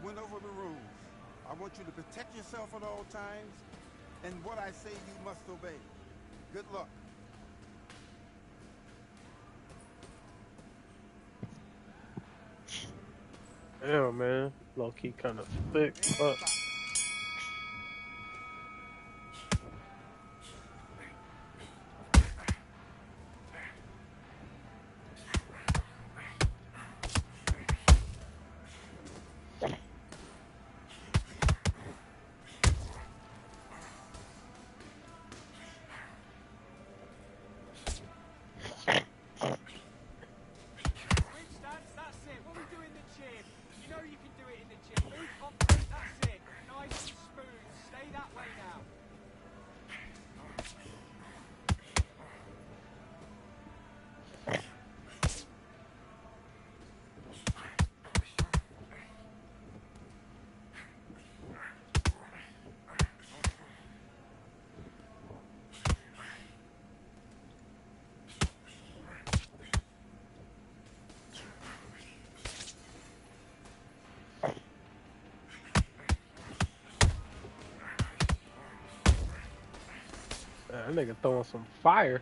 went over the rules. I want you to protect yourself at all times, and what I say you must obey. Good luck. Damn, man. Low key kind of thick. Fuck. That nigga throwing some fire.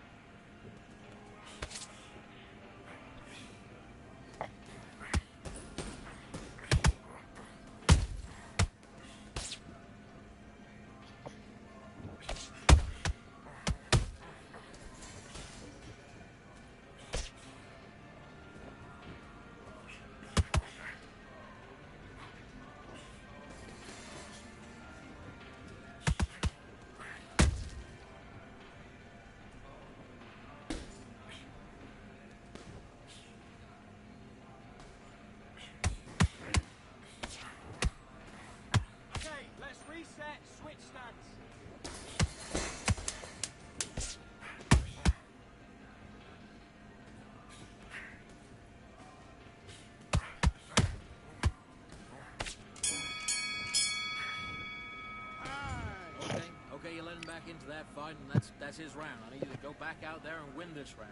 Okay, you let him back into that fight, and that's his round. I need you to go back out there and win this round.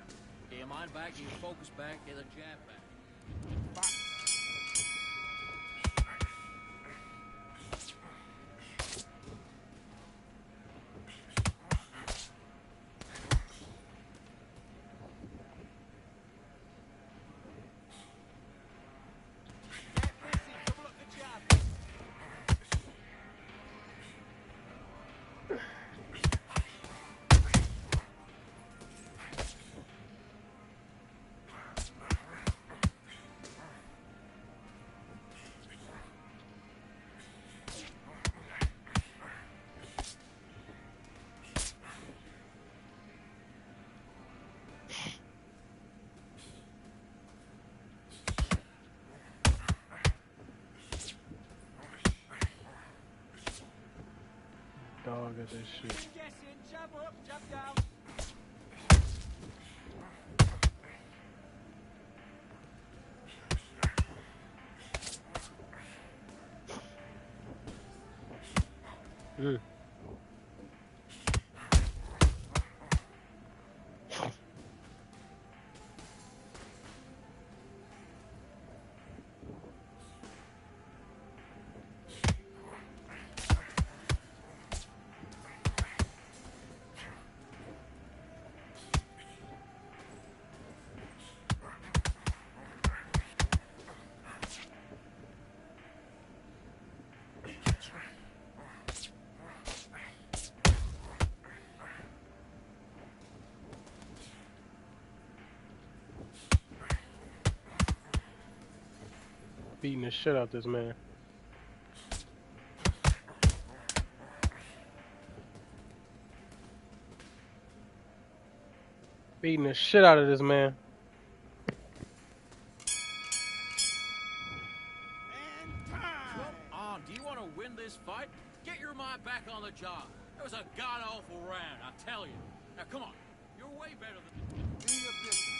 Get your mind back, get your focus back, get the jab back. Dog at this shit. Jab up, jab down. Mm. Beating the shit out this man. Beating the shit out of this man. Come on, do you want to win this fight? Get your mind back on the job. It was a god-awful round, I tell you. Now, come on. You're way better than... Do your business.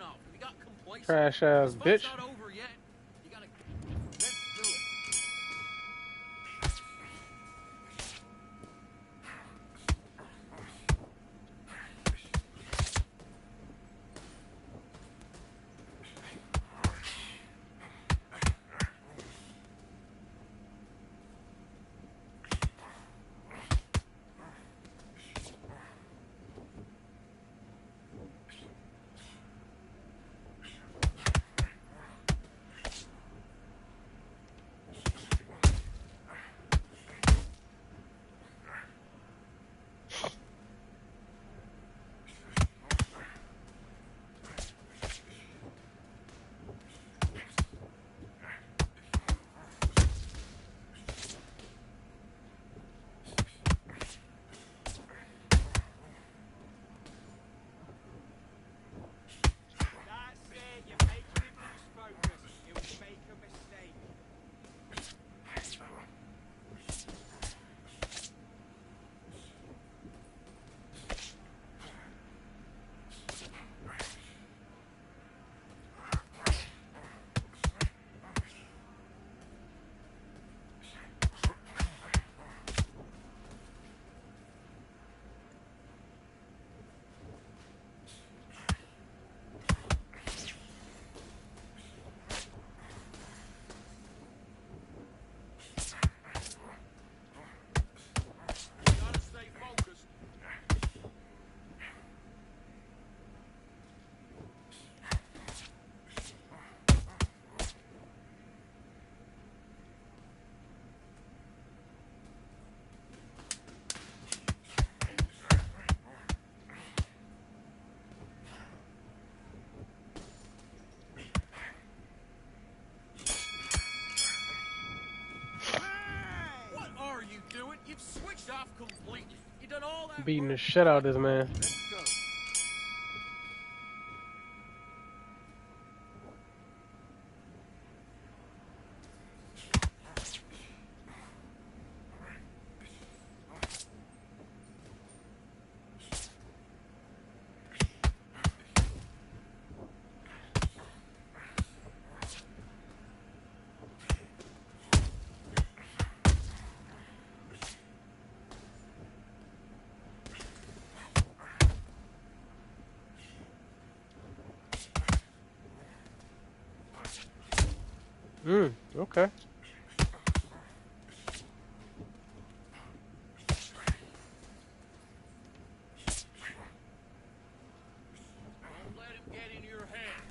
off. Have you got complacent? Trash ass This fight's bitch. not over yet. You gotta... Let's do it. That's it. You're making him lose focus. He'll make a mistake. You gotta stay focused. What are you doing? You've switched off completely. You done all that Beating the work. shit out of this man. Let's go. Okay. Don't let him get into your head.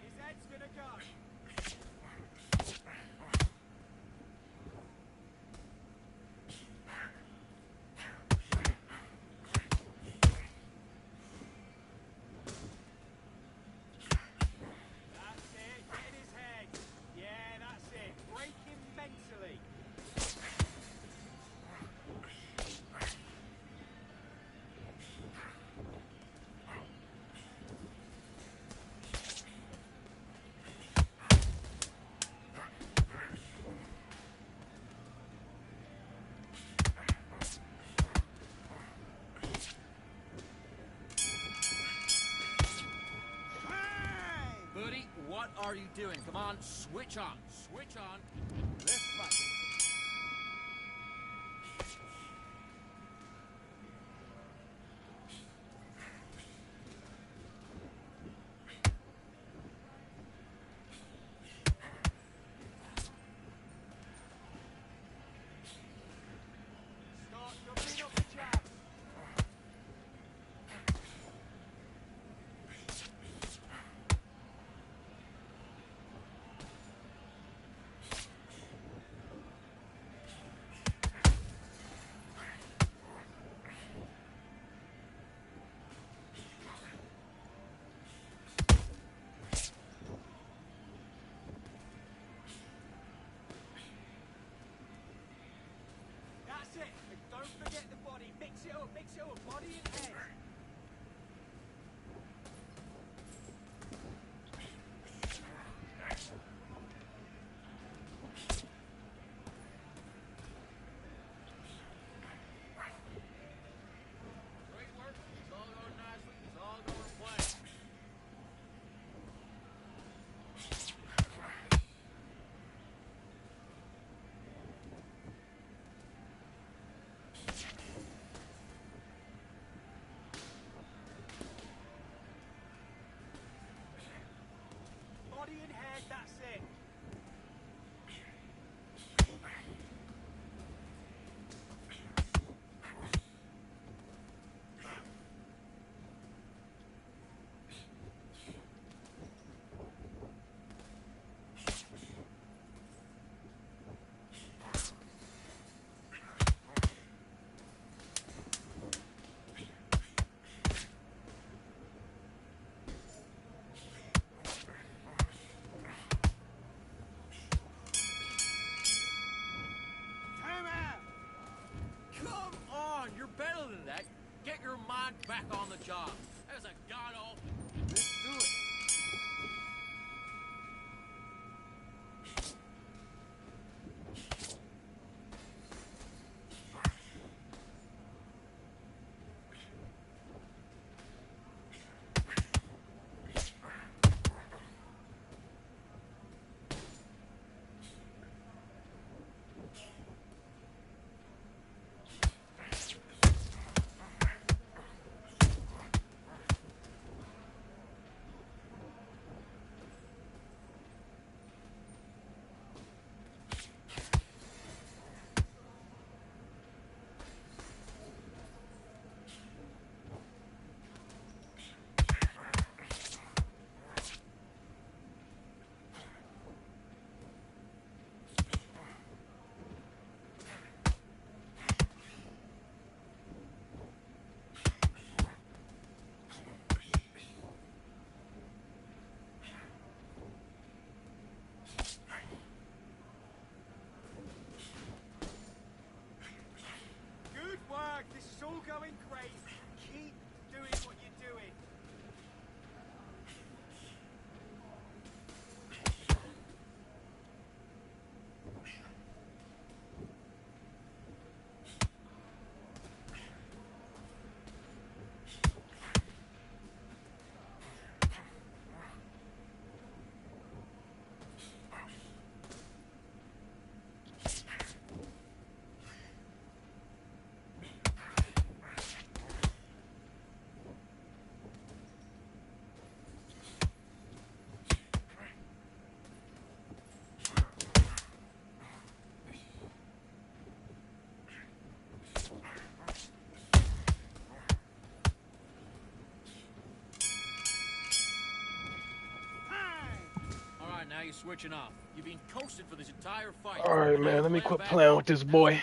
His head's gonna go. That's it. Get in his head. Yeah, that's it. Break him mentally. Buddy, what are you doing? Come on, switch on. Switch on. Let's fight. Start doubling up the jab. body and head, that's it. Time out! Come on, you're better than that. Get your mind back on the job. That was a god-awful... Let's do it. Good work. This is all going great. Keep doing what you're doing. All right, now you're switching off. You've been coasted for this entire fight. All right, Now man. you're Let me playing quit back playing up. with this That's boy. it.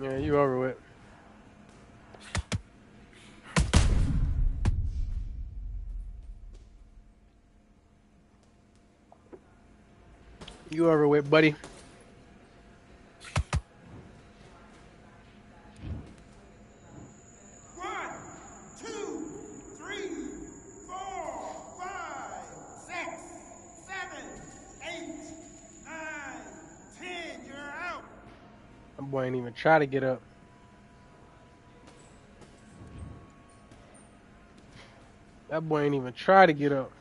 Yeah, you over with. You over with, buddy. One, two, three, four, five, six, seven, 8, 9, 10. You're out. That boy ain't even try to get up. That boy ain't even try to get up.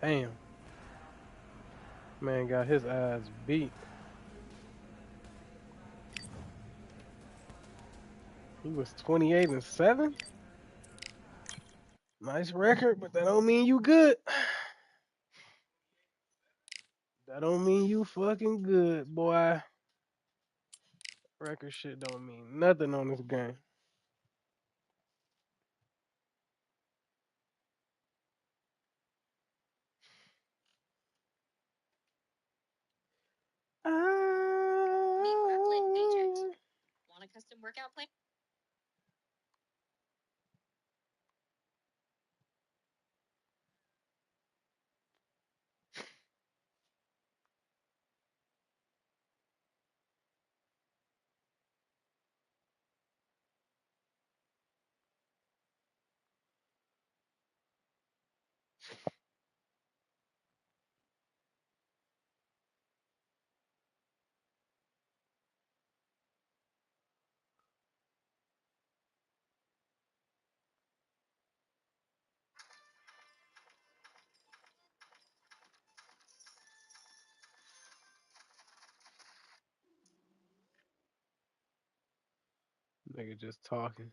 Damn. Man got his ass beat. He was 28-7. Nice record, but that don't mean you good. That don't mean you fucking good, boy. Record shit don't mean nothing on this game. Nigga just talking.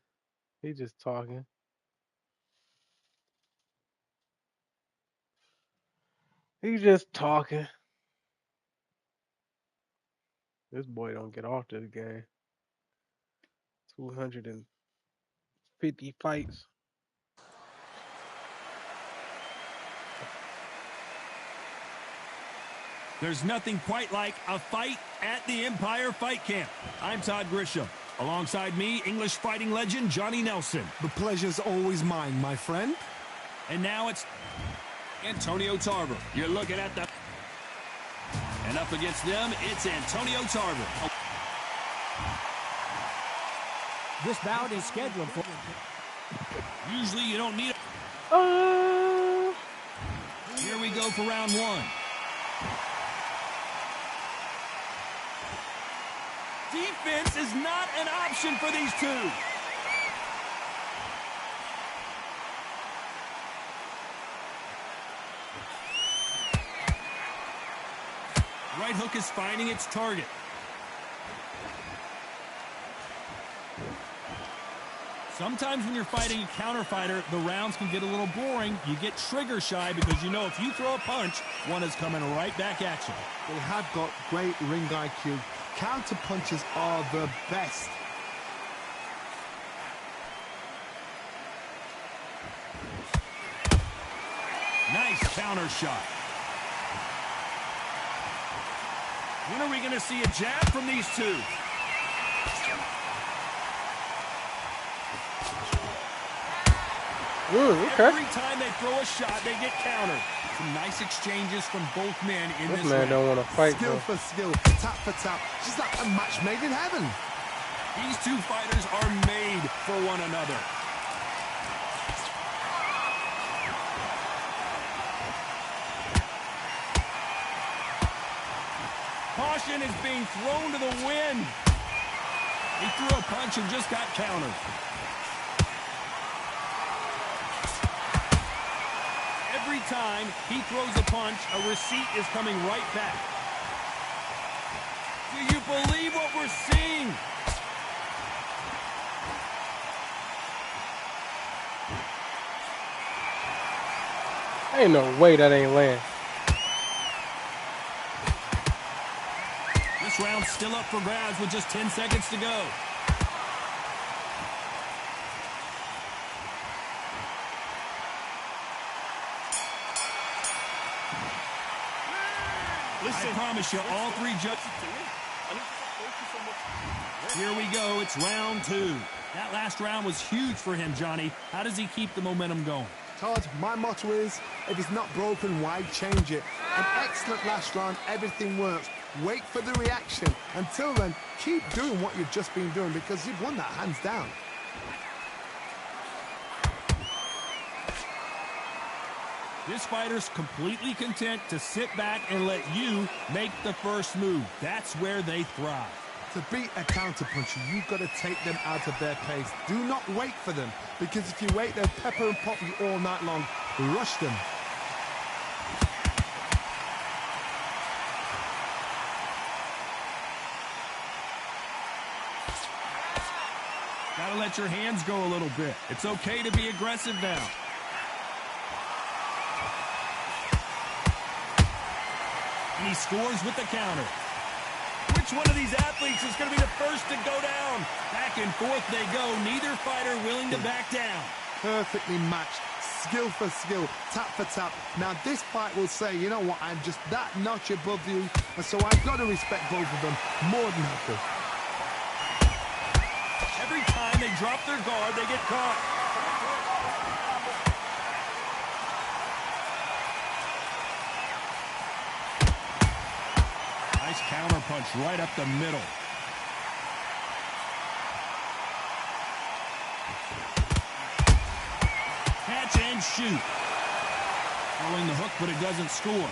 He just talking. He just talking. This boy don't get off this game. 250 fights. There's nothing quite like a fight at the Empire Fight Camp. I'm Todd Grisham. Alongside me, English fighting legend Johnny Nelson. The pleasure's always mine, my friend. And now it's Antonio Tarver. You're looking at the... And up against them, it's Antonio Tarver. This bout is scheduled for... Usually you don't need it. Here we go for round one. Defense is not an option for these two. Right hook is finding its target. Sometimes when you're fighting a counter fighter, the rounds can get a little boring. You get trigger shy because you know if you throw a punch, one is coming right back at you. They have got great ring IQ. Counter punches are the best. Nice counter shot. When are we going to see a jab from these two? Ooh, okay. Every time they throw a shot, they get countered. Some nice exchanges from both men in this man round. don't want to fight, Skill though. for skill, tap for tap. She's like a match made in heaven. These two fighters are made for one another. Caution is being thrown to the wind. He threw a punch and just got countered. Every time he throws a punch, a receipt is coming right back. Do you believe what we're seeing? Ain't no way that ain't land. This round's still up for grabs with just 10 seconds to go. I promise you, all three judges. Here we go. It's round two. That last round was huge for him, Johnny. How does he keep the momentum going? Todd, my motto is, if it's not broken, why change it? An excellent last round, everything works. Wait for the reaction. Until then, keep doing what you've just been doing because you've won that hands down. This fighter's completely content to sit back and let you make the first move. That's where they thrive. To beat a counterpuncher, you've got to take them out of their pace. Do not wait for them, because if you wait, they'll pepper and pop you all night long. Rush them. Gotta let your hands go a little bit. It's okay to be aggressive now. And he scores with the counter. Which one of these athletes is going to be the first to go down? Back and forth they go. Neither fighter willing to back down. Perfectly matched. Skill for skill, tap for tap. Now this fight will say, you know what, I'm just that notch above you, and so I've got to respect both of them more than happy. Every time they drop their guard, they get caught. Nice counter punch right up the middle. Catch and shoot. Throwing the hook, but it doesn't score.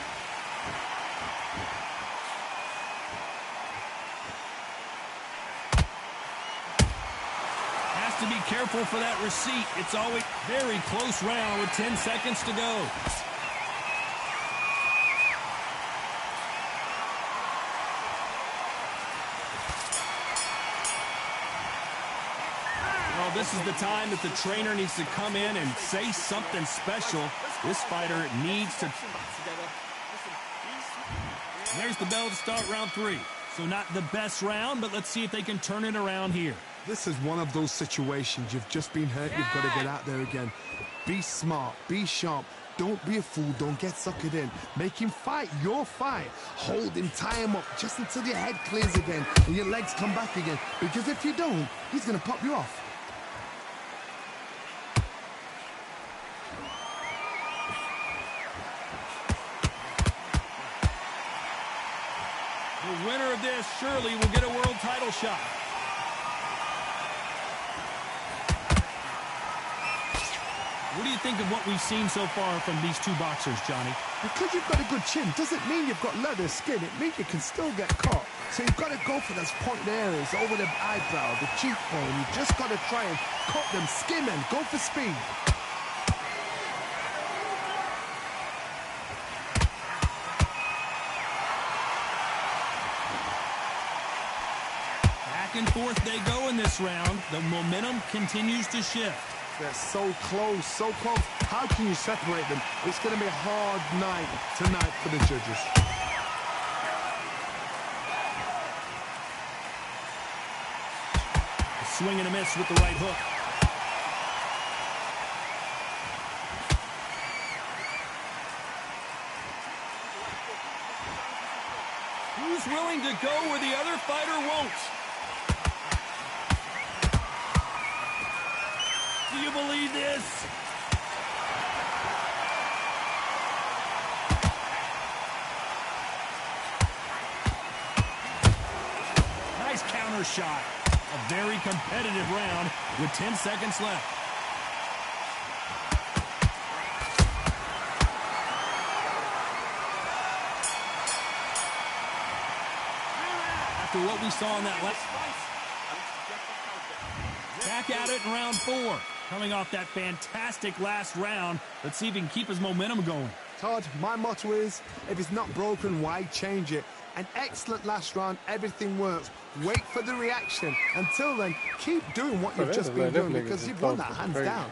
Has to be careful for that receipt. It's always very close round with 10 seconds to go. This is the time that the trainer needs to come in and say something special. This fighter needs to... There's the bell to start round 3. So not the best round, but let's see if they can turn it around here. This is one of those situations. You've just been hurt. You've got to get out there again. Be smart. Be sharp. Don't be a fool. Don't get suckered in. Make him fight your fight. Hold him, tie him up just until your head clears again and your legs come back again. Because if you don't, he's going to pop you off. The winner of this surely will get a world title shot. What do you think of what we've seen so far from these two boxers, Johnny? Because you've got a good chin doesn't mean you've got leather skin. It means you can still get caught. So you've got to go for those pointed areas over the eyebrow, the cheekbone. You've just got to try and cut them, skim them, go for speed. Back and forth they go in this round. The momentum continues to shift. They're so close, so close. How can you separate them? It's going to be a hard night tonight for the judges. A swing and a miss with the right hook. Who's willing to go where the other fighter won't? Do you believe this? Nice counter shot. A very competitive round with 10 seconds left. After what we saw in that last fight, back at it in round 4. Coming off that fantastic last round, let's see if he can keep his momentum going. Todd, my motto is, if it's not broken, why change it? An excellent last round, everything works. Wait for the reaction. Until then, keep doing what you've just been doing because you've won that hands down.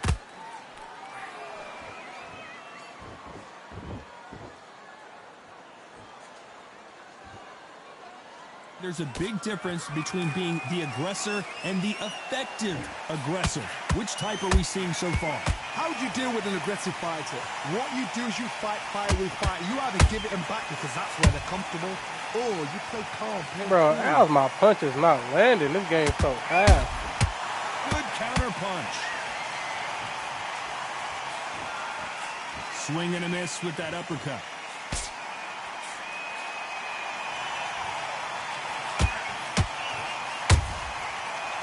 There's a big difference between being the aggressor and the effective aggressor. Which type are we seeing so far? How do you deal with an aggressive fighter? What you do is you fight fire with fire. You either give it them back because that's where they're comfortable, or you play calm. Bro, how's my punches not landing? This game's so fast. Good counter punch. Swing and a miss with that uppercut.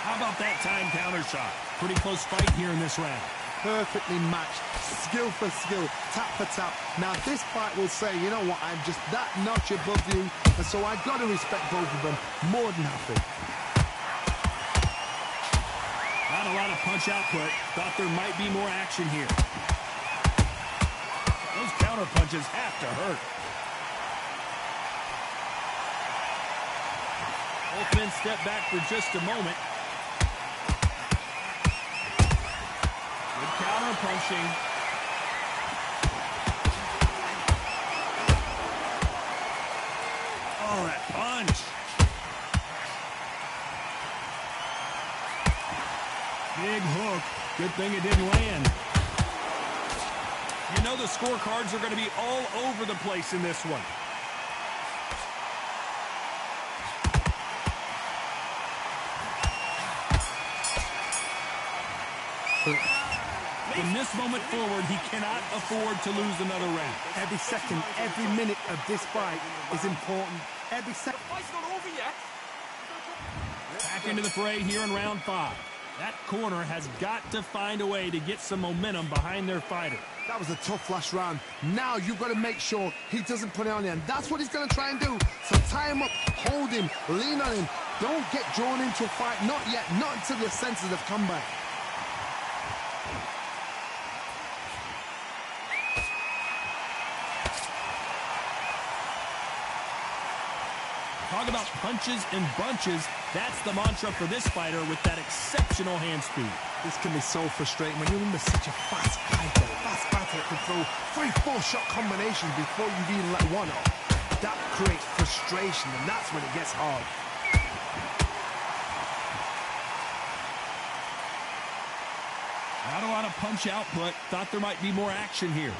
How about that time counter shot? Pretty close fight here in this round. Perfectly matched, skill for skill, tap for tap. Now this fight will say, you know what, I'm just that notch above you, and so I've got to respect both of them more than happy. Not a lot of punch output. Thought there might be more action here. Those counter punches have to hurt. Both men step back for just a moment. Good counter punching. Oh, that punch. Big hook. Good thing it didn't land. You know the scorecards are going to be all over the place in this one. From this moment forward, he cannot afford to lose another round. Every second, every minute of this fight is important. Every second. Back into the fray here in round 5. That corner has got to find a way to get some momentum behind their fighter. That was a tough last round. Now you've got to make sure he doesn't put it on you, and that's what he's going to try and do. So tie him up, hold him, lean on him. Don't get drawn into a fight. Not yet. Not until your senses have come back. Talk about punches and bunches. That's the mantra for this fighter with that exceptional hand speed. This can be so frustrating when you're under such a fast fighter that can throw 3-4 shot combinations before you've even let one off. That creates frustration, and that's when it gets hard. Not a lot of punch output. Thought there might be more action here.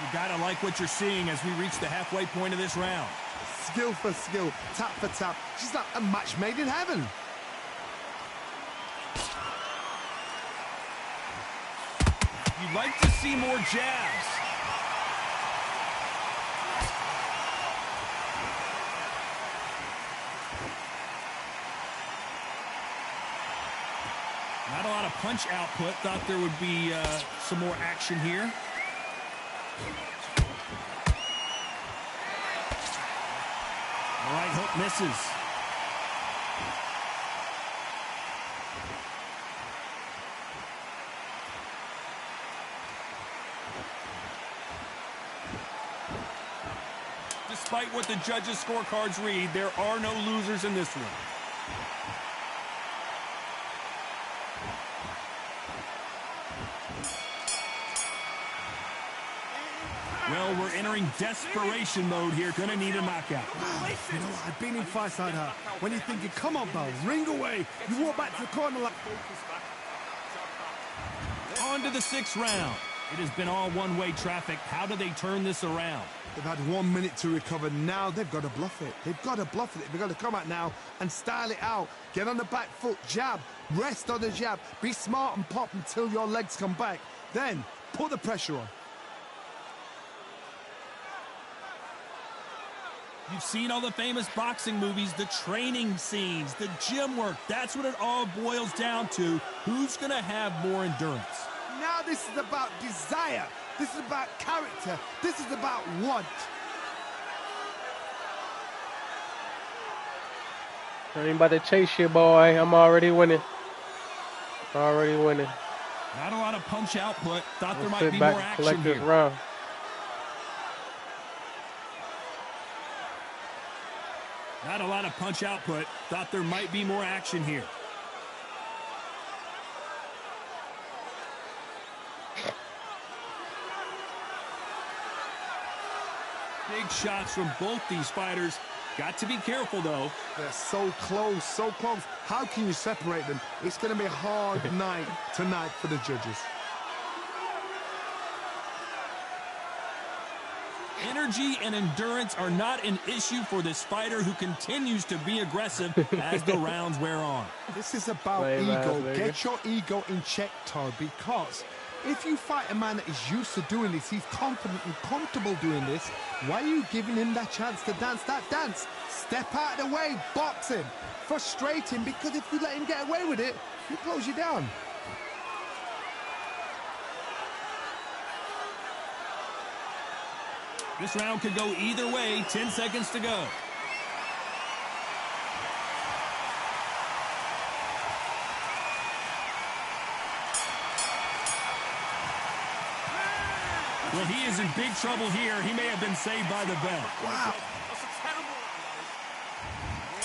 You gotta like what you're seeing as we reach the halfway point of this round. Skill for skill, tap for tap. She's like a match made in heaven. You'd like to see more jabs. Not a lot of punch output. Thought there would be some more action here. Right hook misses. Despite what the judges' scorecards read, there are no losers in this one. Well, we're entering desperation mode here. Gonna need a knockout. You know, I've been in fights like that. When you're thinking, come on, Bell, ring away. You walk back to the corner like... On to the 6th round. It has been all one-way traffic. How do they turn this around? They've had 1 minute to recover. Now they've got to bluff it. They've got to bluff it. They've got to come out now and style it out. Get on the back foot, jab, rest on the jab. Be smart and pop until your legs come back. Then put the pressure on. You've seen all the famous boxing movies, the training scenes, the gym work. That's what it all boils down to. Who's going to have more endurance? Now this is about desire. This is about character. This is about want. I ain't about to chase you, boy. I'm already winning. Already winning. Not a lot of punch output. Thought there might Sit be back more and action collect here. this round. Not a lot of punch output. Thought there might be more action here. Big shots from both these fighters. Got to be careful, though. They're so close, so close. How can you separate them? It's going to be a hard night tonight for the judges. Energy and endurance are not an issue for this fighter who continues to be aggressive as the rounds wear on. This is about ego. Get your ego in check, Todd, because if you fight a man that is used to doing this, he's confident and comfortable doing this, why are you giving him that chance to dance that dance? Step out of the way, box him, frustrate him, because if you let him get away with it, he'll close you down. This round could go either way. 10 seconds to go. Well, he is in big trouble here. He may have been saved by the bell. Wow.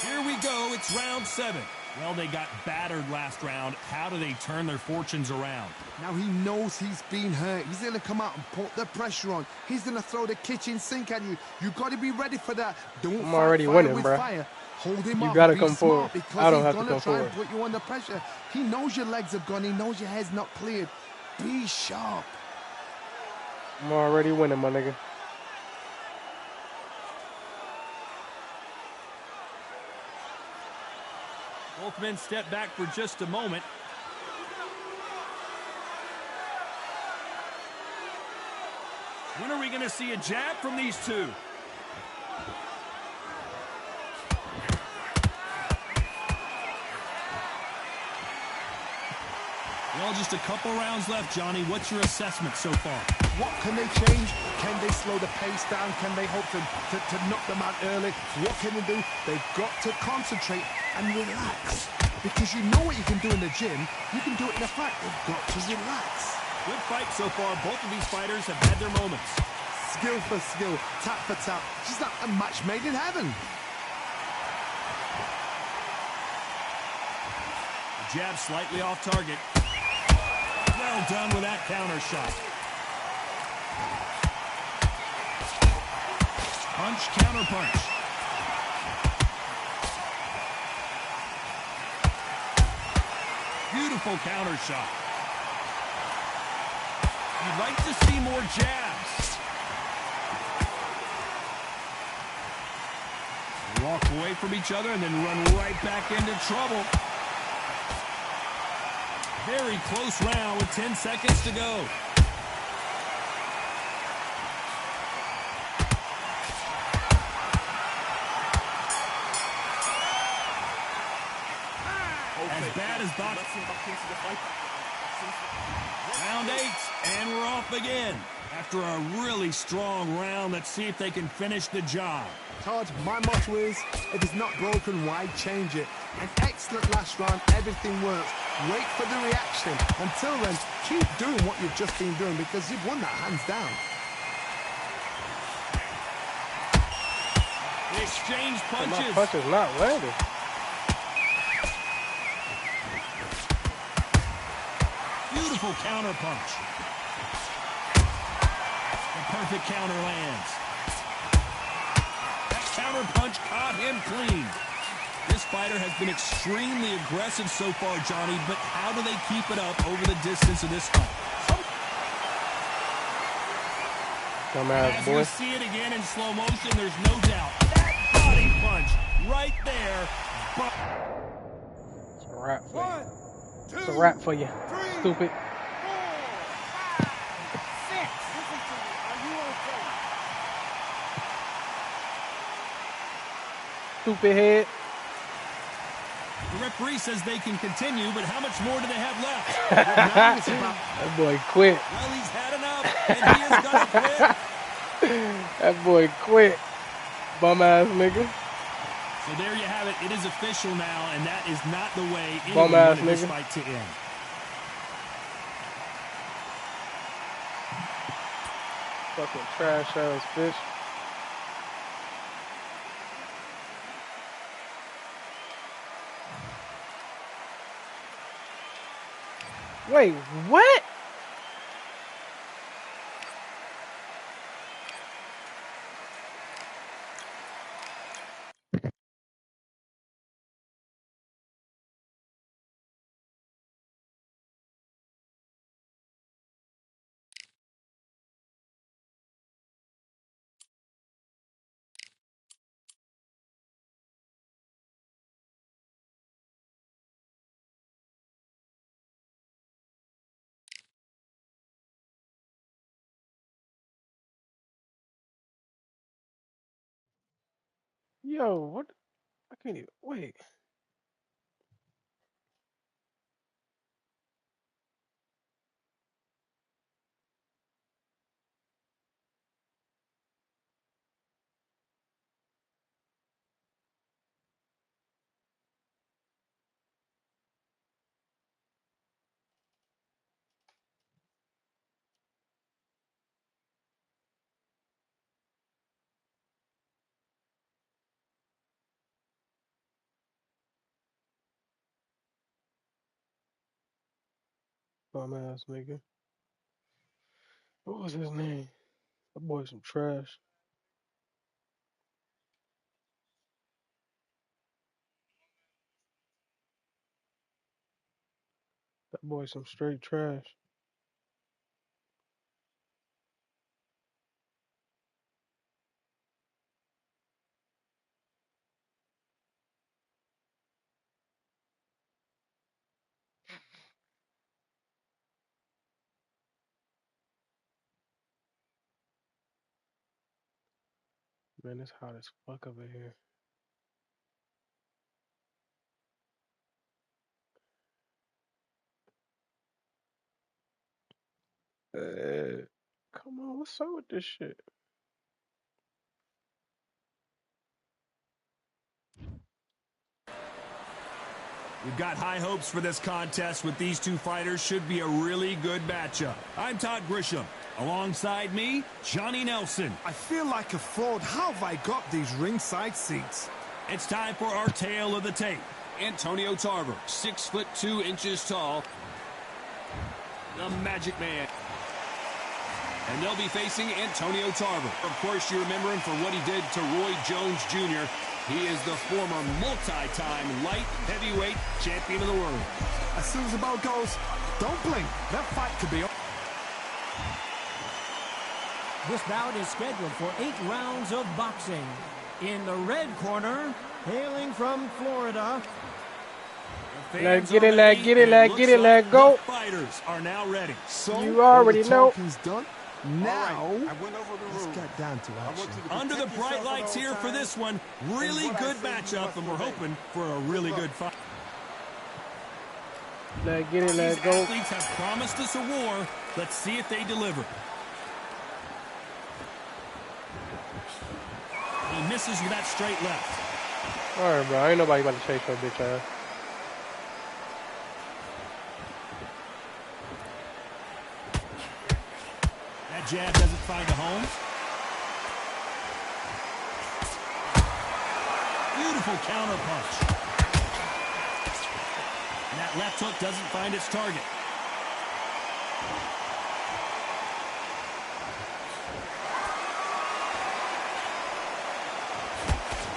Here we go. It's round 7. Well, they got battered last round. How do they turn their fortunes around? Now he knows he's been hurt. He's going to come out and put the pressure on. He's going to throw the kitchen sink at you. You got to be ready for that. Don't I'm already winning, bro. Fire. Hold him You off. gotta Be come smart, forward. because I don't he's have to gonna come try forward. and put you under pressure. He knows your legs have gone. He knows your head's not cleared. Be sharp. I'm already winning, my nigga. Both men step back for just a moment. When are we going to see a jab from these two? Well, just a couple rounds left, Johnny. What's your assessment so far? What can they change? Can they slow the pace down? Can they hope to knock them out early? What can they do? They've got to concentrate and relax. Because you know what you can do in the gym, you can do it in a fight. They've got to relax. Good fight so far. Both of these fighters have had their moments. Skill for skill, tap for tap. Just like a match made in heaven. The jab slightly off target. Well done with that counter shot. Punch, counter punch. Beautiful counter shot. You'd like to see more jabs. Walk away from each other and then run right back into trouble. Very close round with 10 seconds to go. As bad as boxing. Round 8, and we're off again. After a really strong round, let's see if they can finish the job. Todd, my motto is, if it's not broken, why change it? An excellent last round, everything works. Wait for the reaction. Until then, keep doing what you've just been doing because you've won that hands down. They exchange My punches. punch is not landing. Beautiful counter punch. The perfect counter lands. That counter punch caught him clean. This fighter has been extremely aggressive so far, Johnny, but how do they keep it up over the distance of this fight? Dumbass As boy. we see it again in slow motion, there's no doubt. That body punch right there. But It's a wrap for you. 1, 2, It's a wrap for you. 3, Stupid. 4, 5, 6. Listen to me. Are you okay? Stupid head. the referee says they can continue, but how much more do they have left? That boy quit. Well, he's had enough, and he is going to quit. That boy quit. Bum ass nigga. So there you have it. It is official now, and that is not the way Bum anyone ass wanted this nigga. fight to end. Fucking trash ass bitch. Wait, what? Yo, what? I can't even wait. Bum ass nigga. What was his name? That boy some trash. That boy some straight trash. Man, it's hot as fuck over here. Come on, what's up with this shit? We've got high hopes for this contest with these two fighters. Should be a really good matchup. I'm Todd Grisham. Alongside me, Johnny Nelson. I feel like a fraud. How have I got these ringside seats? It's time for our tale of the tape. Antonio Tarver, 6'2" tall. The Magic Man. And they'll be facing Antonio Tarver. Of course, you remember him for what he did to Roy Jones Jr. He is the former multi-time light heavyweight champion of the world. As soon as the bell goes, don't blink. That fight could be over. This bout is scheduled for 8 rounds of boxing. In the red corner, hailing from Florida. Let's get it, let's get it, let's get it, let's go. Fighters are now ready. So You already know. talking's done. Now, I went over the let's rules. get down to I want action. you to Under the protect bright yourself at lights all here for times. this one. Really And what I good say you matchup, must and we're obey. hoping for a really good fight. Let's get it, let's These go. athletes have promised us a war. Let's see if they deliver. He misses with that straight left. All right, bro. Ain't nobody about to chase that bitch ass. That jab doesn't find a home. Beautiful counter punch. And that left hook doesn't find its target.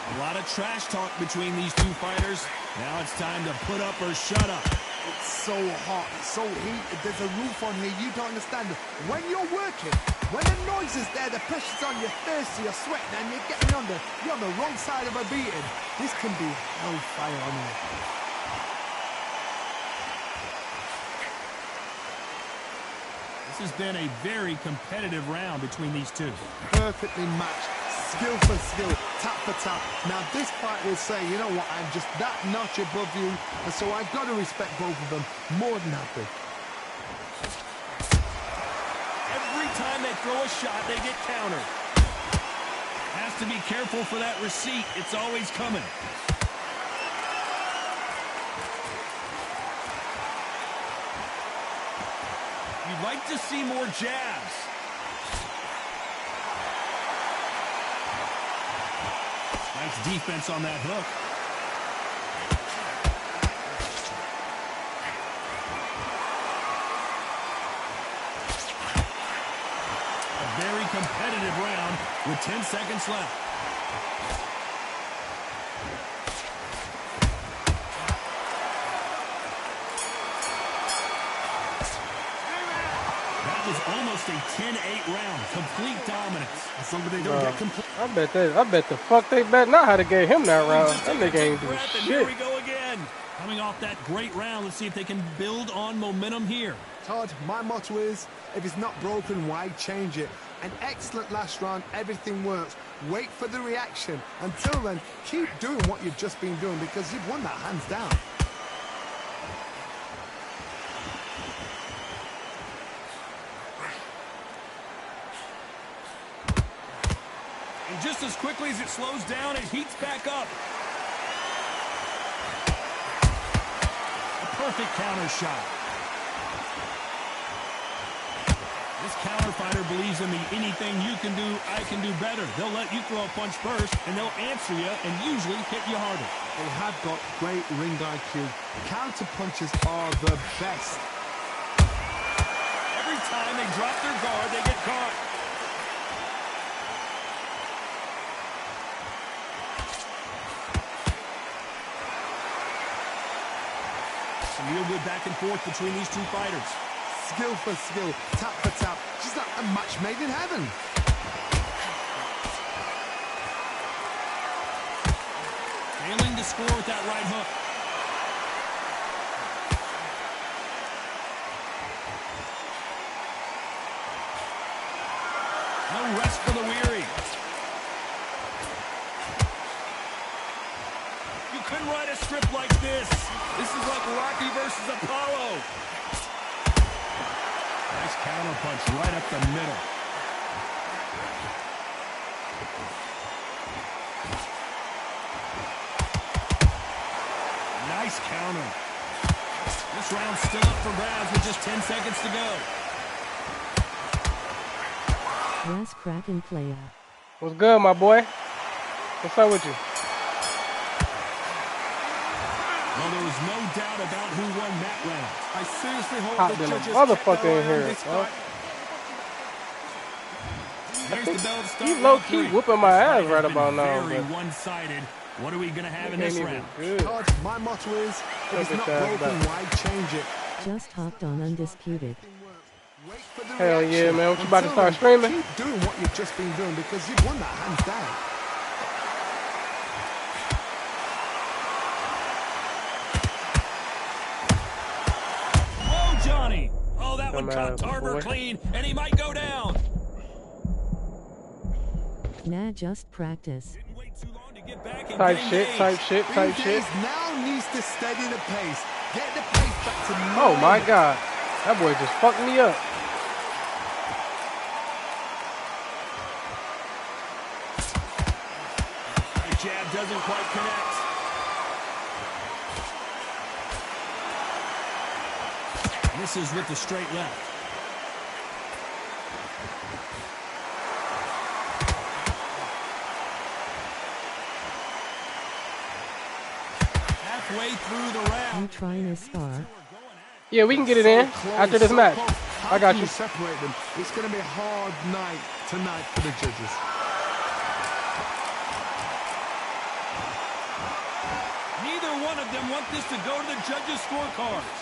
A lot of trash talk between these two fighters. Now it's time to put up or shut up. It's so hot, so heated. There's a roof on here. You don't understand. When you're working, when the noise is there, the pressure's on, you're thirsty, you're sweating, and you're on the wrong side of a beating. This can be hellfire on here. This has been a very competitive round between these two. Perfectly matched, skill for skill, tap for tap. Now this fight will say, you know what, I'm just that notch above you, and so I've got to respect both of them. More than happy. Every time they throw a shot, they get countered. Has to be careful for that receipt. It's always coming. You'd like to see more jabs. Nice defense on that hook. A very competitive round with 10 seconds left. That was almost a 10-8 round. Complete dominance. As long as they don't get complete. I bet the fuck they bet not how to get him that round. That nigga ain't do Breath, and here shit. we go again. Coming off that great round, let's see if they can build on momentum here. Todd, my motto is, if it's not broken, why change it? An excellent last round, everything works. Wait for the reaction. Until then, keep doing what you've just been doing because you've won that hands down. And just as quickly as it slows down, it heats back up. A perfect counter shot. This counter fighter believes in the anything you can do, I can do better. They'll let you throw a punch first, and they'll answer you and usually hit you harder. They have got great ring IQ. Counter punches are the best. Every time they drop their guard, they get caught. Some real good back and forth between these two fighters. Skill for skill, tap for tap. Just like a match made in heaven. Failing to score with that right hook. No rest for the weary. strip like this. This is like Rocky versus Apollo. Nice counter punch right up the middle. Nice counter. This round's still up for grabs with just 10 seconds to go. Yes, cracking player. What's good, my boy? What's up with you? Well, there was no doubt about who won that round. I seriously hope Hot the than a judges motherfucker kept their in eye on here, this huh? fight. There's the bell to start He's round low-key 3. whooping my This ass fight right has been about now, very but one-sided. What are we going to have in it this ain't even round? good. Todd, my motto is, if it's Look not at that broken, back. why change it? Just hopped on Undisputed. Wait for the Hell yeah, reaction. man. What you about to Until start then, streaming? Keep doing what you've just been doing because you've won that hands down. Whoa, Johnny. Oh, that one caught Dumbass Tarver boy. clean, and he might go down. Nah, just practice. Didn't wait too long to get back and Type get shit, engaged. type shit, type shit. BJ's now needs to steady the pace. Get the pace back to Oh my normal. god. That boy just fucked me up. The jab doesn't quite connect. Misses with the straight left. Halfway through the You round. trying to spar? Yeah, we can get it in after this match. How I got can you. separate them? It's going to be a hard night tonight for the judges. Neither one of them want this to go to the judges' scorecards.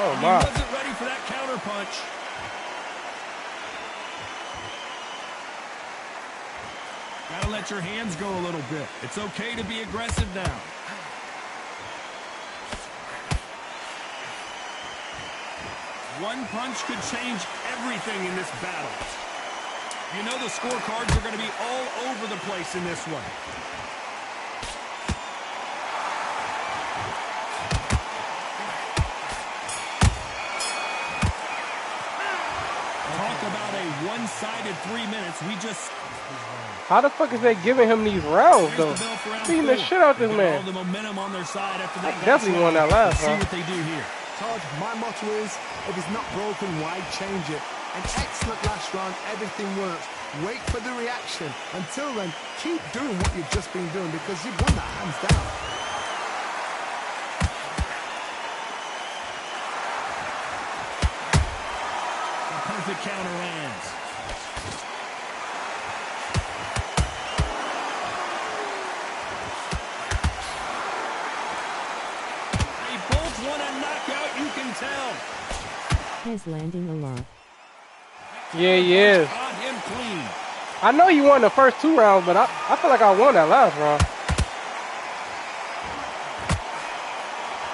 Oh He my. wasn't ready for that counter punch. Gotta let your hands go a little bit. It's okay to be aggressive now. One punch could change everything in this battle. You know the scorecards are going to be all over the place in this one. Talk about a one-sided 3 minutes. We just... How the fuck is they giving him these rounds Here's though? the bell for round Beating the 4. shit out this They get all man. the momentum on their side after I that definitely won that last Let's see round. what they do here. Todd, my motto is, if it's not broken, why change it? An excellent last round, everything works. Wait for the reaction. Until then, keep doing what you've just been doing because you've won that hands down. The perfect counter lands. They both want a knockout, you can tell. He's landing a lot. Yeah, he is. On him clean. I know you won the first 2 rounds, but I feel like I won that last round.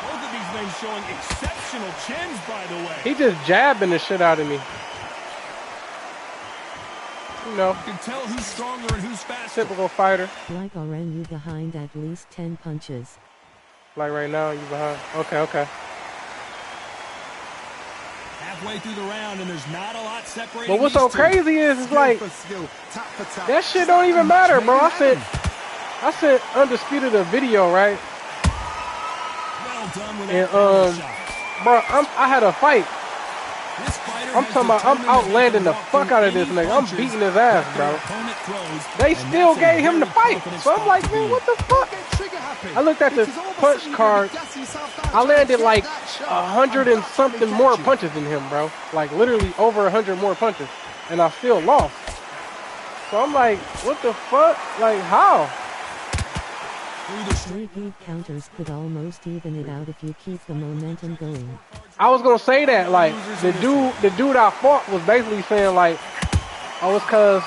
Both of these men showing exceptional chins, by the way. He just jabbing the shit out of me. You know, You can tell who's stronger and who's faster. typical fighter. Like I ran you behind at least 10 punches. Like right now, you behind. Okay. Halfway through the round, and there's not a lot separating But what's these so two. crazy is it's like Skill for skill, tap for tap. that shit don't even matter, bro. I sent Undisputed a video, right? Well done with And that shot. bro, I had a fight. This fighter I'm has talking about I'm determined that they outlanding can the walk fuck through out of this any nigga. I'm punches beating his that ass, their bro. opponent throws, They and still that's a gave him the very fight. confident So I'm spot like, to be man, in. what the fuck? Get trigger happy. I looked at the Because all of a punch sudden you're card. gassing yourself down, I trying to landed get like that shot. 100 and that's something gonna more get you. punches than him, bro. Like literally over 100 more punches, and I still lost. So I'm like, what the fuck? Like how? Through the 3 good counters could almost even it out if you keep the momentum going. I was gonna say that, like the dude I fought was basically saying like, oh, it's cause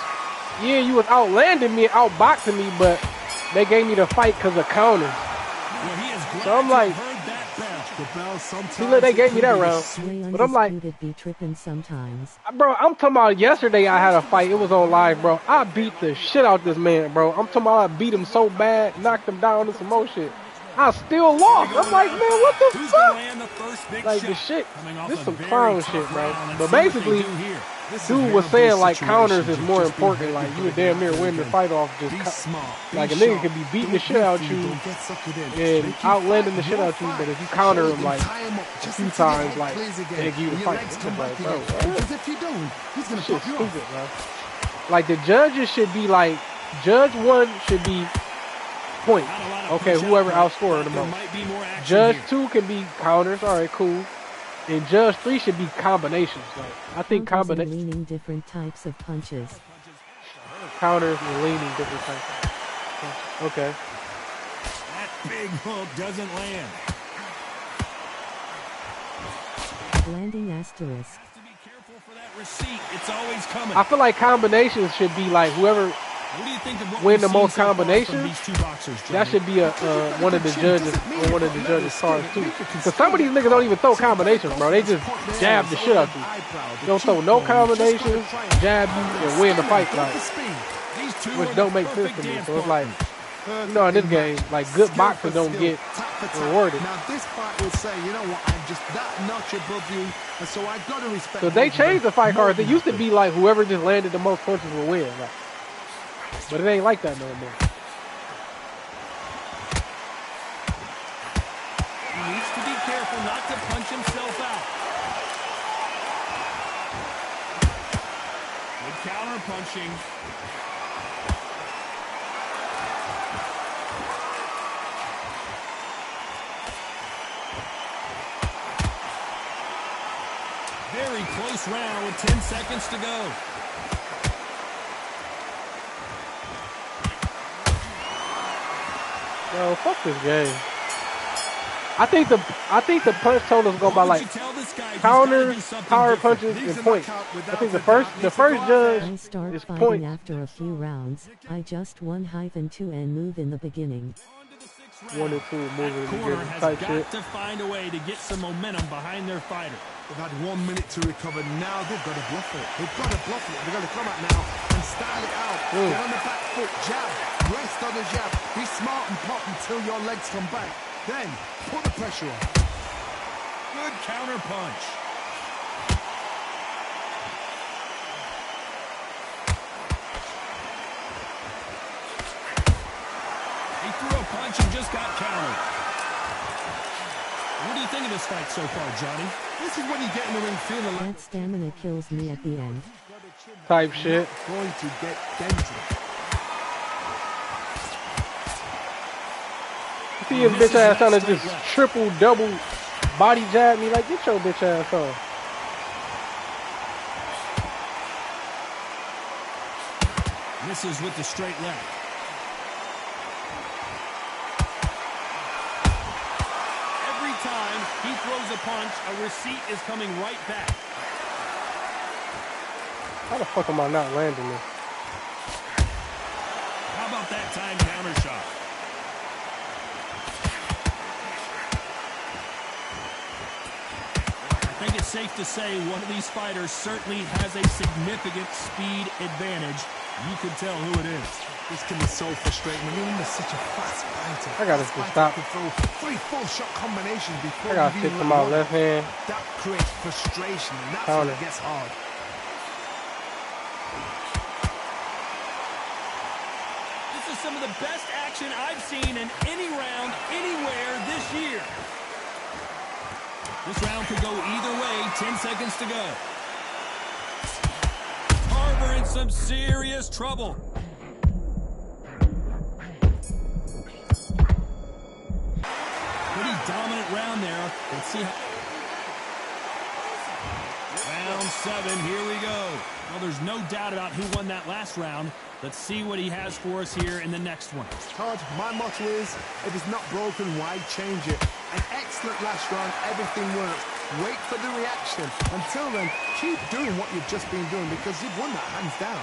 yeah, you was outlanding me, outboxing me, but they gave me the fight cause of counters. Well, he is glad So I'm to like, have heard that bell. the bell sometimes. See, look, they gave me that round. Way But I'm like, Undisputed be tripping sometimes. bro, I'm talking about yesterday I had a fight. It was on live, bro. I beat the shit out this man, bro. I'm talking about I beat him so bad, knocked him down and some more shit. I still lost. I'm like, man, what the Who's fuck? gonna land the first big Like, shot? the shit, Coming off this a some very clown tough shit, bro. round. But Let's see what they basically, do here. dude was saying, like, counters is more important. Like, you would damn near win the fight off just like a nigga could be beating the shit out you and outlanding the shit out you, but if you counter him, like, a few times, like, they give you the fight. It's just like, bro, Because if you don't, he's going to shit's pop you stupid, off. bro. Like, the judges should be like, judge 1 should be points. Okay, whoever outscored the most. Judge 2 can be counters. All right, cool. And Judge 3 should be combinations. Like, I think Counters and combinations. leaning different types of punches. Counters and leaning different types. Okay. That big hook doesn't land. Landing asterisk. Have to be careful for that receipt. It's always coming. I feel like combinations should be like whoever What do you think of what win we've the seen most so far from combinations. these two boxers, Johnny? That should be a one of the judges or one of the judges' cards too. Because some of these niggas don't even throw combinations, bro. They just jab the shit out you. They don't throw no combinations, jab you, and win the fight, like, These two which are don't the make sense perfect to me. dance So it's like, partners. you know, in this game, like, good boxers don't get rewarded. Now this fight will say, you know what, I'm just that notch above you, and so I got to respect. Because they both of them changed the fight more cards. It than used to nothing. be like whoever just landed the most punches will win. Like, but it ain't like that no more. He needs to be careful not to punch himself out. Good counter punching. Very close round with 10 seconds to go. Yo, fuck this game. I think the punch totals go by like counters, power punches, and points. I think the first judge I start is fighting points. after a few rounds. I just 1-2 and move in the beginning. 1 and 2 moving That corner together has type got shit. to find a way to get some momentum behind their fighter. They've had 1 minute to recover. Now they've got to bluff it. They've got to bluff it. They've got to come out now and style it out. Get on the back foot, jab, rest on the jab. Be smart and pop until your legs come back. Then put the pressure on. Good counter punch. He threw a punch and just got countered. What do you think of this fight so far, Johnny? This is when you get in the ring feeling like That stamina kills me at the end. Type shit. going to get dented. See his bitch ass trying to just triple, double body jab me. Like, get your bitch ass on. Misses with the straight left. Every time he throws a punch, a receipt is coming right back. How the fuck am I not landing this? How about that time counter shot? I think it's safe to say one of these fighters certainly has a significant speed advantage. You can tell who it is. This can be so frustrating when you're in such a fast fighter. I gotta Fast stop. fighter can throw 3 full shot combinations before I gotta you stick even to my run. left hand. That creates frustration, and that's Counter. when it gets hard. This is some of the best action I've seen in any round anywhere this year. This round could go either way. 10 seconds to go. Tarver in some serious trouble. Pretty dominant round there. Let's see how... Round 7, here we go. Well, there's no doubt about who won that last round. Let's see what he has for us here in the next one. Todd, my motto is, if it's not broken, why change it? An excellent last round, everything works. Wait for the reaction. Until then, keep doing what you've just been doing because you've won that hands down.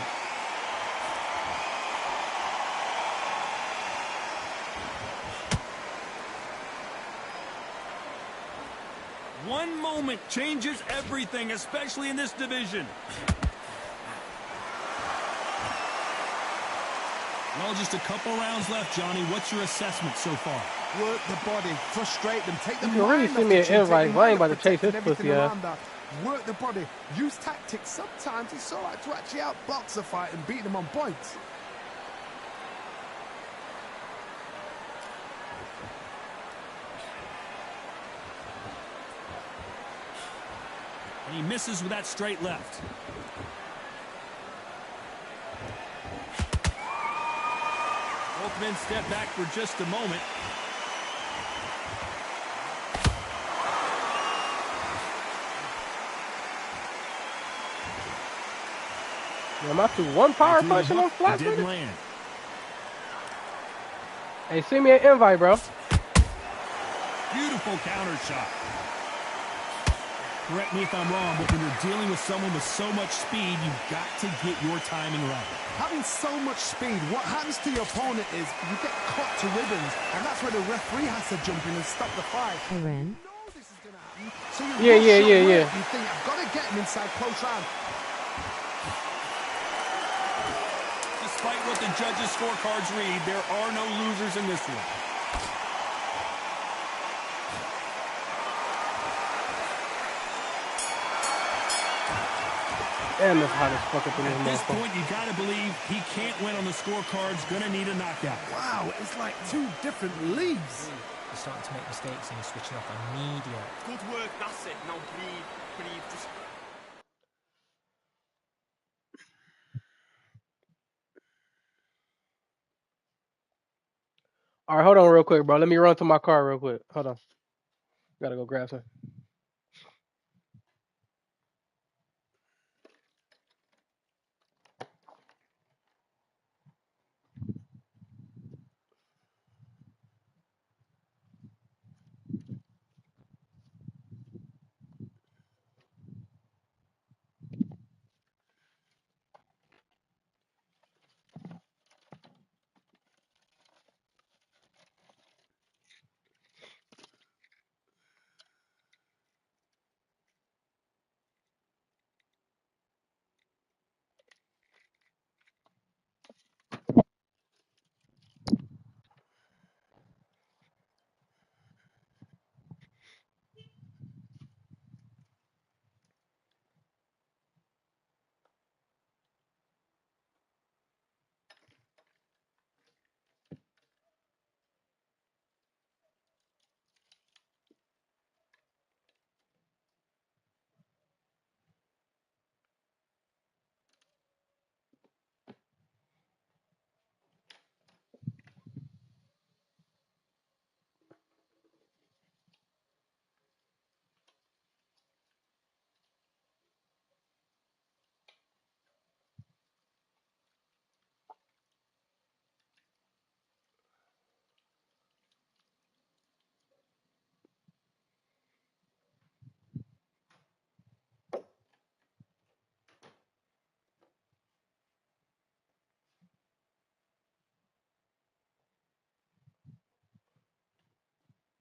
One moment changes everything, especially in this division. Well, just a couple rounds left, Johnny. What's your assessment so far? Work the body, frustrate them, take the You can really see me an invite. I ain't about to chase his pussy ass. Work the body, use tactics. Sometimes it's all right to actually outbox a fight and beat them on points. And he misses with that straight left. Both men step back for just a moment. Am I through one power punch and I'm flat? Didn't land. Hey, send me an invite, bro. Beautiful counter shot. Correct me if I'm wrong, but when you're dealing with someone with so much speed, you've got to get your timing right. Having so much speed, what happens to your opponent is you get cut to ribbons, and that's where the referee has to jump in and stop the fight. Ren? You know this is going to happen, so Yeah. You think, I've got to get him inside close round. Despite what the judges' scorecards read, there are no losers in this one. Damn, that's hot as fuck up in At this this point, you got to believe he can't win on the scorecards. Going to need a knockout. Wow, it's like two different leagues. You're starting to make mistakes and you're switching off immediate. Good work, that's it. Now breathe, just... All right, hold on real quick, bro. Let me run to my car real quick. Hold on. Gotta go grab some.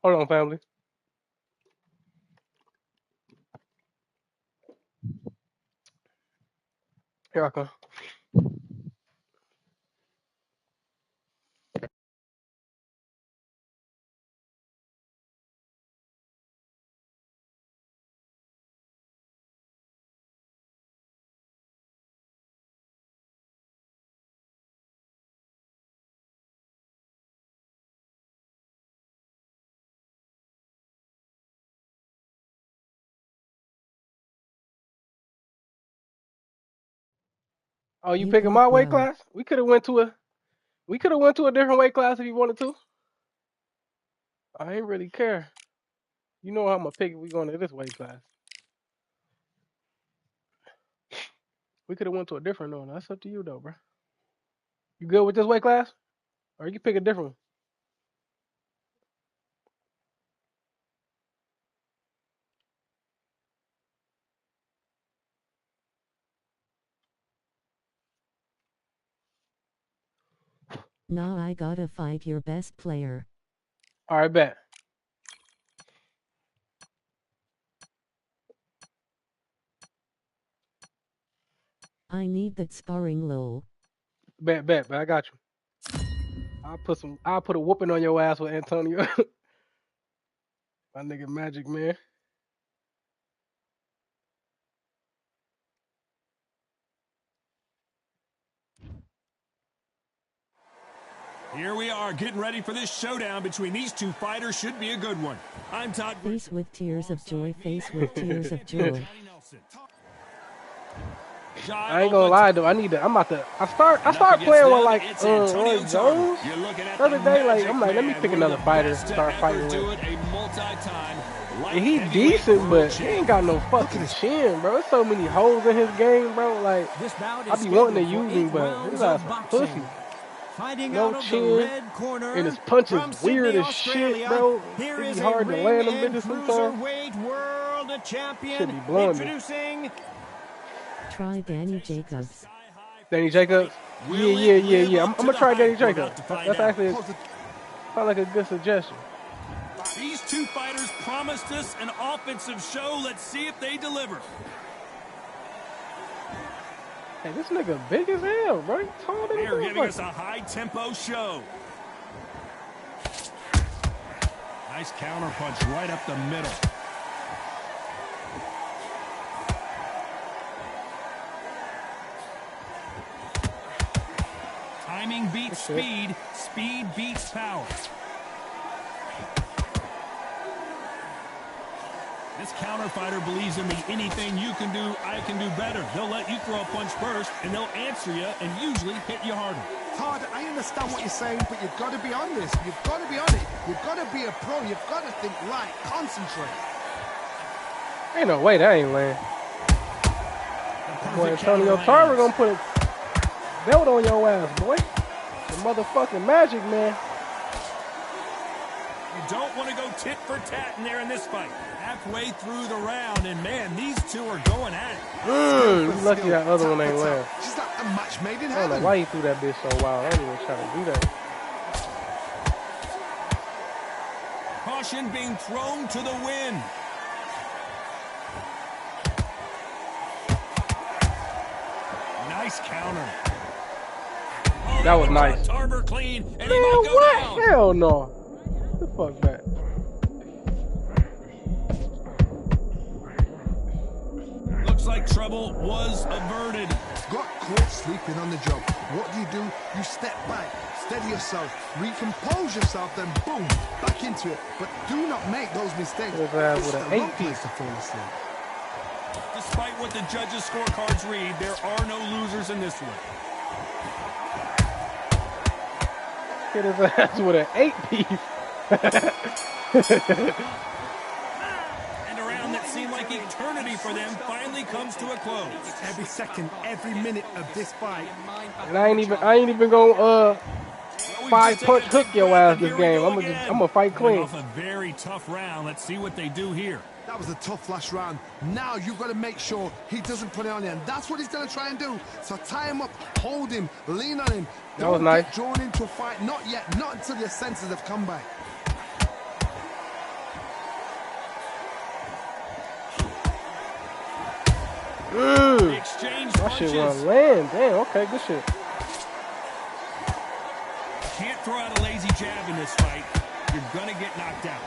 Hold on, family. Here I come. Oh, you You picking my broke weight low. class? We could have went to a different weight class if you wanted to. I ain't really care. You know how I'm gonna pick if we going to this weight class. We could have went to a different one. That's up to you though, bro. You good with this weight class? Or you can pick a different one. Nah, I gotta fight your best player. All right, bet. I need that sparring low. Bet, but I got you. I'll put a whooping on your ass with Antonio. My nigga Magic Man. Here we are, getting ready for this showdown between these two fighters. Should be a good one. I'm Todd. Face with tears of joy, face with tears of joy. I ain't gonna lie though, I start playing with like Roy Jones the other day, like I'm like, let me pick another fighter and start fighting with. And he decent, but he ain't got no fucking chin, bro. There's so many holes in his game, bro. Like I be wanting to use him, but he's not some pussy. No chin, and his punches weird as shit, bro. It be hard to land them bitches sometimes. Should be blowing me. Try Danny Jacobs. Danny Jacobs? Yeah. I'm gonna try Danny Jacobs. That's actually sound like a good suggestion. These two fighters promised us an offensive show. Let's see if they deliver. Hey, this nigga big as hell, bro. He's taller than They're giving us a high-tempo show. Nice counter punch right up the middle. Timing beats speed. Speed beats power. This counter fighter believes in me. Anything you can do, I can do better. They'll let you throw a punch first, and they'll answer you and usually hit you harder. Todd, I understand what you're saying, but you've got to be on this. You've got to be on it. You've got to be a pro. You've got to think right. Concentrate. Ain't no way that ain't land. Boy, Antonio Tarver gonna put a belt on your ass, boy. The motherfucking Magic Man. You don't want to go tit for tat in there in this fight. Halfway through the round, and man, these two are going at it. You lucky that other one ain't land. She's like a match made in I don't know heaven. why he threw that bitch so wild. I ain't even trying to do that. Caution being thrown to the wind. Nice counter. Oh, that was nice. Tarver clean, and man, what? Down. Hell no. What the fuck that? Looks like trouble was averted. Got caught sleeping on the job. What do? You step back, steady yourself, recompose yourself, then boom, back into it. But do not make those mistakes. With an 8-piece to fall asleep. Despite what the judges' scorecards read, there are no losers in this one. Hit his ass with an 8-piece. And a round that seemed like eternity for them finally comes to a close. Every second, every minute of this fight. And I ain't even gonna 5-punch hook your ass this game. I'm gonna fight clean. Off a very tough round. Let's see what they do here. That was a tough last round. Now you've got to make sure he doesn't put it on you, and that's what he's going to try and do. So tie him up, hold him, lean on him. That was nice. Get drawn into a fight. Not yet. Not until your senses have come back. Exchange that punches. shit wanna land. Damn. Okay. Good shit. Can't throw out a lazy jab in this fight. You're going to get knocked out.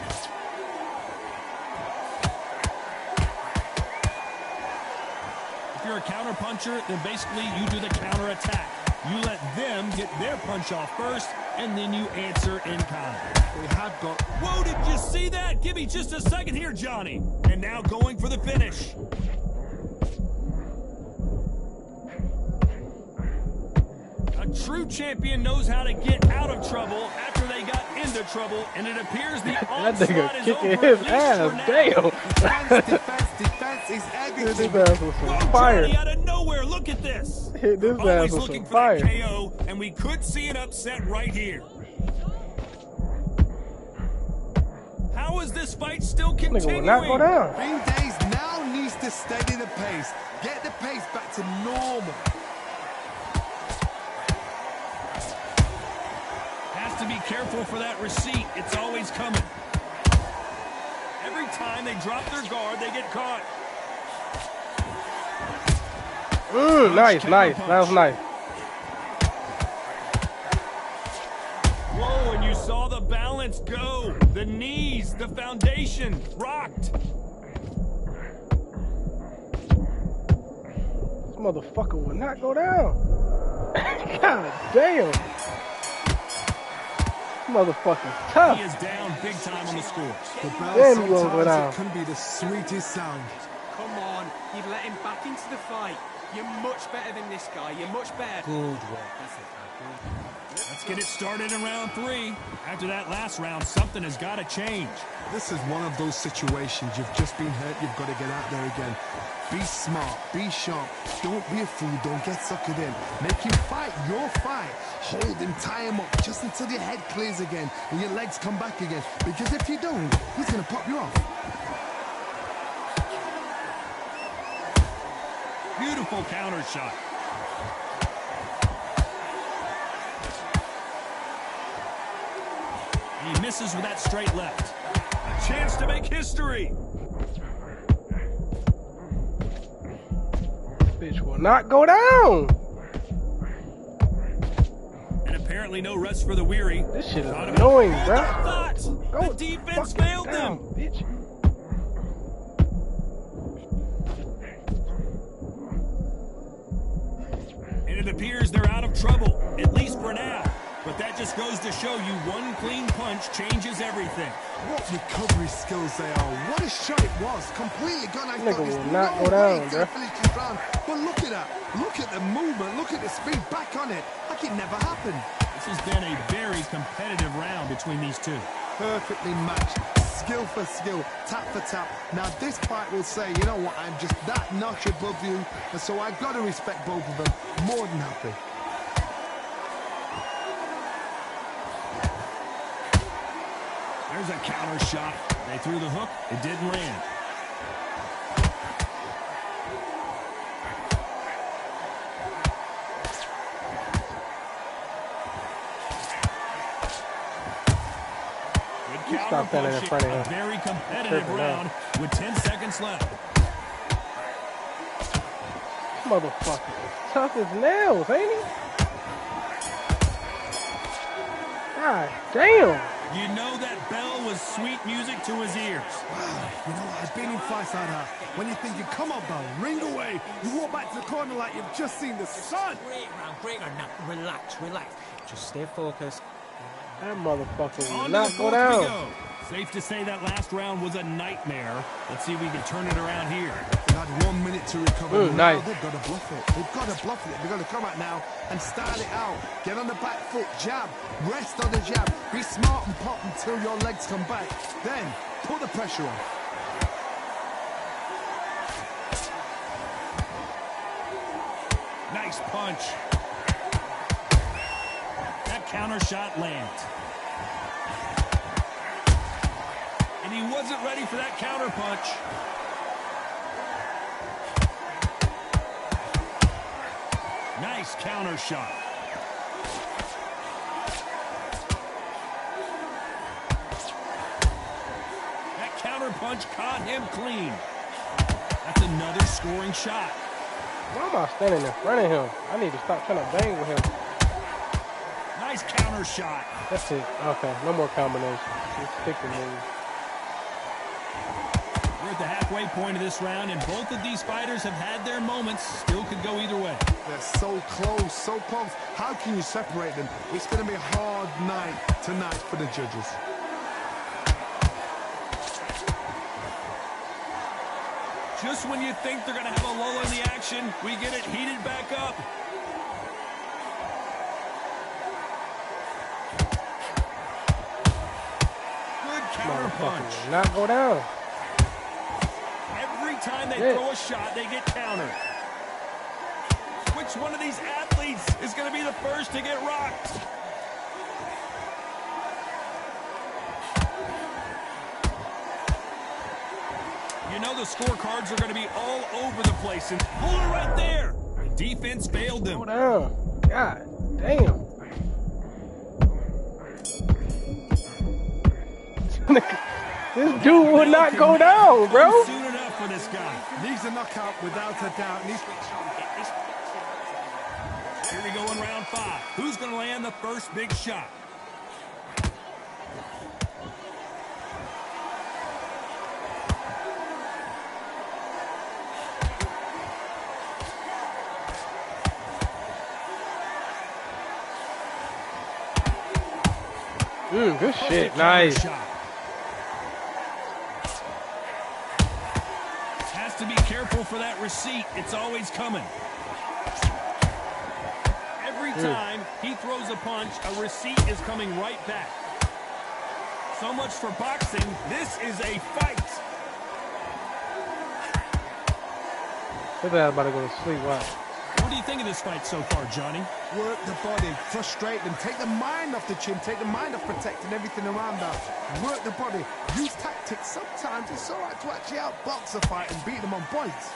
If you're a counter puncher, then basically you do the counter attack. You let them get their punch off first, and then you answer in kind. We have got... Whoa, did you see that? Give me just a second here, Johnny. And now going for the finish. A true champion knows how to get out of trouble after they got into trouble, and it appears the onslaught is over. That nigga kicking his ass. Damn. Defense is everything. His ass with some fire. Johnny, out of nowhere, look at this. Hit this ass with some fire. KO, and we could see an upset right here. How is this fight still continuing? Nigga will not go down. Green Days now needs to steady the pace. Get the pace back to normal. To be careful for that receipt. It's always coming. Every time they drop their guard, they get caught. Nice. That was nice. Whoa, and you saw the balance go. The knees, the foundation, rocked. This motherfucker will not go down. God damn. Motherfucker's tough. He is down big time on the scores. The bell Damn, you won't go sometimes down. it can be the sweetest sound. Come on, you've let him back into the fight. You're much better than this guy. You're much better. Good work. That's it. Good. Let's get it started in round 3. After that last round, something has got to change. This is one of those situations. You've just been hurt. You've got to get out there again. Be smart. Be sharp. Don't be a fool. Don't get suckered in. Make him fight your fight. Hold him. Tie him up just until your head clears again and your legs come back again. Because if you don't, he's going to pop you off. Beautiful counter shot. He misses with that straight left. A chance to make history. Bitch will not go down. And apparently no rest for the weary. This shit is annoying, bro. The defense failed them. Bitch. And it appears they're out of trouble, at least for now. But that just goes to show you one clean punch changes everything. What recovery skills they are. What a shot it was. Completely gone. I Nigga thought will there's not no go down, way bro. to finish this round. But look at that. Look at the movement. Look at the speed. Back on it. Like it never happened. This has been a very competitive round between these two. Perfectly matched. Skill for skill. Tap for tap. Now this fight will say, you know what, I'm just that notch above you. And so I've got to respect both of them. More than happy. There's a counter shot. They threw the hook. It didn't land. Good Stop standing in front of him. A very competitive round with 10 seconds left. Motherfucker. Tough as nails, ain't he? God damn. You know that bell was sweet music to his ears. Wow, you know what? I've been in fights like that. When you're thinking, come on, bell, ring away. You walk back to the corner like you've just seen the sun. Great round, great round. Now, relax. Just stay focused. That motherfucker will On to not the go fourth we down. go. Safe to say that last round was a nightmare. Let's see if we can turn it around here. They had 1 minute to recover. Now Nice. they've got to bluff it. They've got to bluff it. They've got to come out now and style it out. Get on the back foot, jab, rest on the jab. Be smart and pop until your legs come back. Then put the pressure on. Nice punch. That counter shot lands. And he wasn't ready for that counter punch. Nice counter shot. That counter punch caught him clean. That's another scoring shot. Why am I standing in front of him? I need to stop trying to bang with him. Nice counter shot. That's it. Okay, no more combinations. Just stick to moves. We're at the halfway point of this round, and both of these fighters have had their moments. Still could go either way. They're so close, so close. How can you separate them? It's going to be a hard night tonight for the judges. Just when you think they're going to have a lull in the action, we get it heated back up. Good counter punch. Motherfucker will not go down. Every time they throw a shot, they get countered. Which one of these athletes is going to be the first to get rocked? You know the scorecards are going to be all over the place, and pull it right there. The defense failed them. Go down. God damn. This dude would not go down, bro. Soon enough for this guy. Needs a knockout without a doubt. Needs 5. Who's going to land the first big shot? Good shit. Nice. Has to be careful for that receipt. It's always coming. Every time he throws a punch, a receipt is coming right back. So much for boxing. This is a fight. Look at that, about to go to sleep. Wow. What do you think of this fight so far, Johnny? Work the body, frustrate them, take the mind off the chin, take the mind off protecting everything around that. Work the body, use tactics. Sometimes it's all right to actually outbox a fight and beat them on points.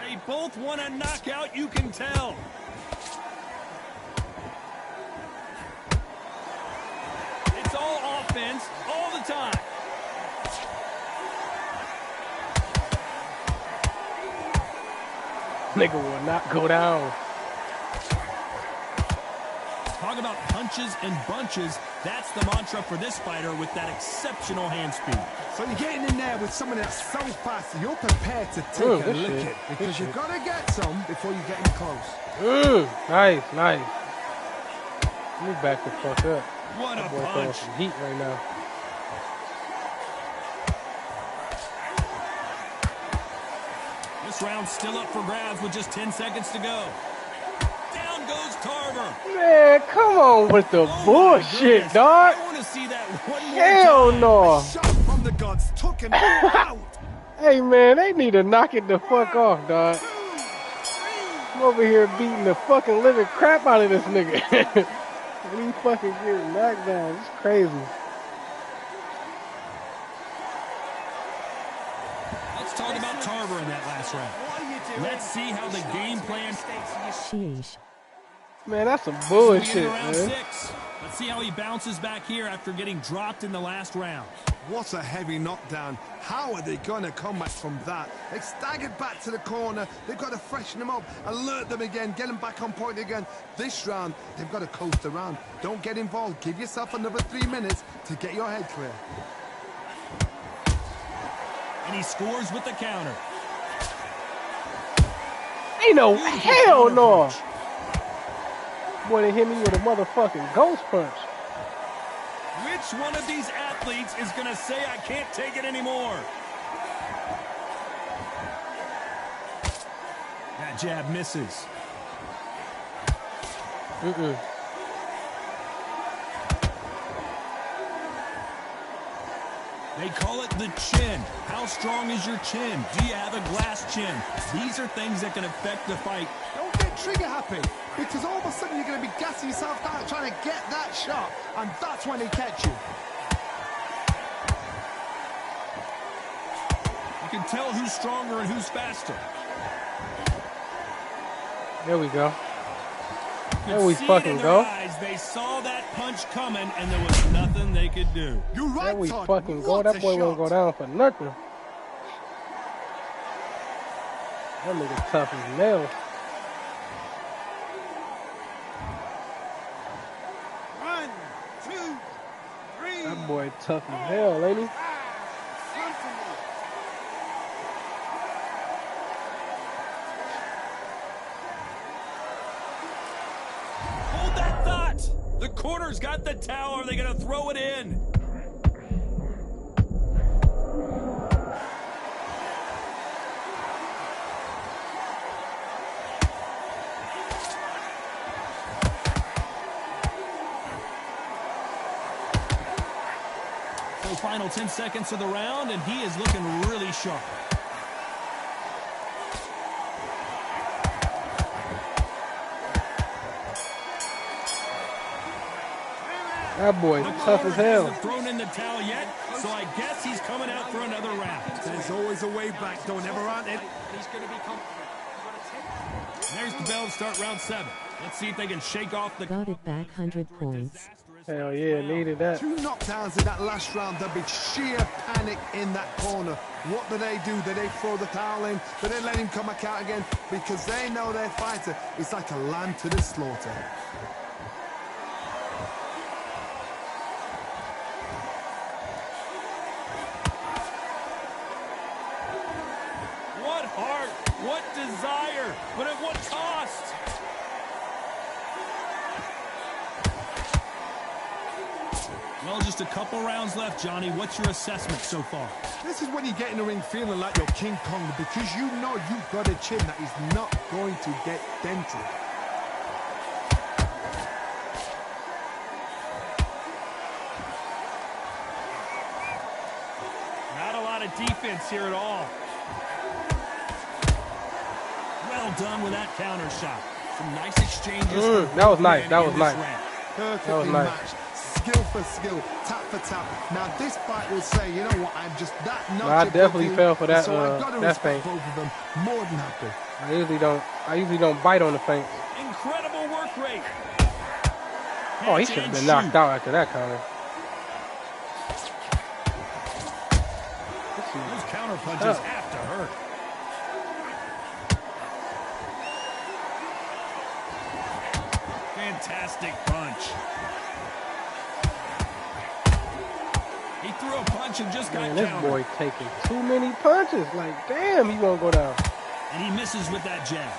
They both want a knockout, you can tell. It's all offense, all the time. Nigga will not go down. Talk about punches and bunches. That's the mantra for this fighter with that exceptional hand speed. So you're getting in there with someone that's so fast that you're prepared to take a lick it. Because you've got to get some before you get in close. Nice, nice. Let me back the fuck up. What a That boy punch. throwing some heat right now. This round's still up for grabs with just 10 seconds to go. Down goes Tarver. Man, come on with the bullshit, dog. I want to see that one more Hell time. no. Shot from the gods took him out. Hey, man, they need to knock it the fuck off, dog. I'm over here beating the fucking living crap out of this nigga. And he fucking getting knocked down. It's crazy. Let's talk about Tarver in that last round. Let's see how the game plan. Sheesh. Man, that's some We bullshit, into round man. 6. Let's see how he bounces back here after getting dropped in the last round. What a heavy knockdown. How are they going to come back from that? They've staggered back to the corner. They've got to freshen them up, alert them again, get them back on point again. This round, they've got to coast around. Don't get involved. Give yourself another 3 minutes to get your head clear. And he scores with the counter. Ain't no Beautiful hell counter no. punch. Boy, they hit me with a motherfucking ghost punch. Which one of these athletes is going to say I can't take it anymore? That jab misses. They call it the chin. How strong is your chin? Do you have a glass chin? These are things that can affect the fight. Don't get trigger happy, because all of a sudden you're going to be gassing yourself out trying to get that shot, and that's when they catch you. You can tell who's stronger and who's faster. There we go. You There we could see fucking it in their go. eyes. They saw that punch coming, and there was nothing they could do. You're right, There we Todd. fucking go. What That a boy won't shot. go down for nothing. That nigga tough as nails. One, two, three. That boy tough as hell, ain't he? Hold that thought. The corner's got the towel. Are they going to throw it in? So final 10 seconds of the round, and he is looking really sharp. That boy tough as hell. Hasn't thrown in the towel yet, so I guess he's coming out for another round. There's always a way back. Don't ever run it. He's going to be confident. There's the bell to start round 7. Let's see if they can shake off the... Got it back 100 points. Hell yeah, needed that. 2 knockdowns in that last round. There'll be sheer panic in that corner. What do? Do they throw the towel in? Do they let him come back out again? Because they know their fighter is like a lamb to the slaughter. What heart, what desire, but at what cost? Well, just a couple rounds left, Johnny. What's your assessment so far? This is when you get in the ring feeling like you're King Kong, because you know you've got a chin that is not going to get dented. Not a lot of defense here at all. Well done with that counter shot. Some nice exchanges. That was nice. That was nice. Perfectly matched. Skill for skill, tap for tap. Now this fight will say, you know what, I'm just that no, I definitely fell for that. So I've got to that respect feint. both of them. More than happy. I usually don't bite on the feint. Incredible work rate. Oh, he should have been knocked out after that counter. Those counter punches have to hurt. Fantastic punch. He threw a punch and just got this countered. boy taking too many punches. Like, damn, he won't go down. And he misses with that jab.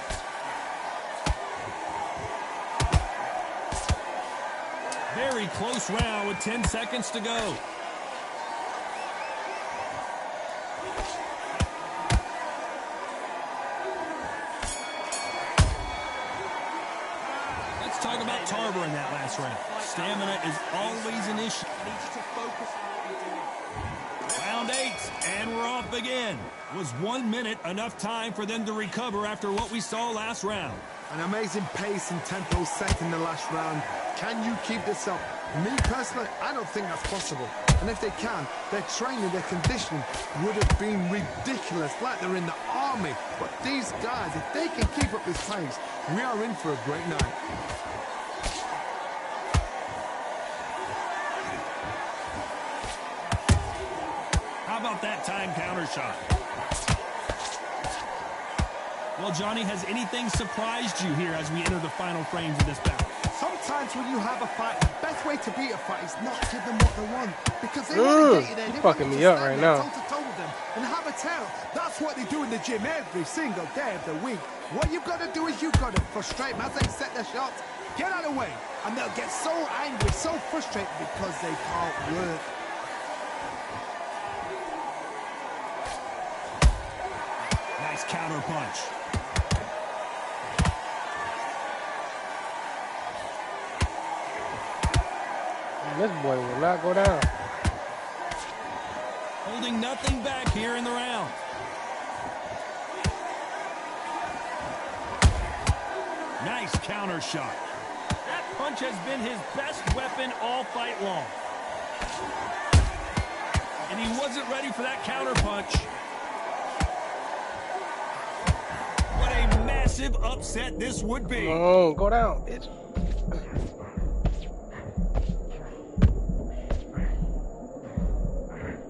Very close round with 10 seconds to go. Let's talk about Tarver in that last round. Stamina is always an issue. Round 8, and we're off again. Was 1 minute enough time for them to recover after what we saw last round? An amazing pace and tempo set in the last round. Can you keep this up? Me personally, I don't think that's possible. And if they can, their training, their conditioning would have been ridiculous, like they're in the army. But these guys, if they can keep up this pace, we are in for a great night. How about that time counter shot? Well, Johnny, has anything surprised you here as we enter the final frames of this battle? Sometimes when you have a fight, the best way to beat a fight is not give them what they want. Because they want to get you there. They fucking want me you to up stand right there now. toe-to-toe with them and have a tell. That's what they do in the gym every single day of the week. What you've got to do is you've got to frustrate them as they set their shots. Get out of the way. And they'll get so angry, so frustrated because they can't work. Nice counter punch. Man, this boy will not go down. Holding nothing back here in the round. Nice counter shot. That punch has been his best weapon all fight long. And he wasn't ready for that counter punch. What a massive upset this would be. Oh, go down, bitch.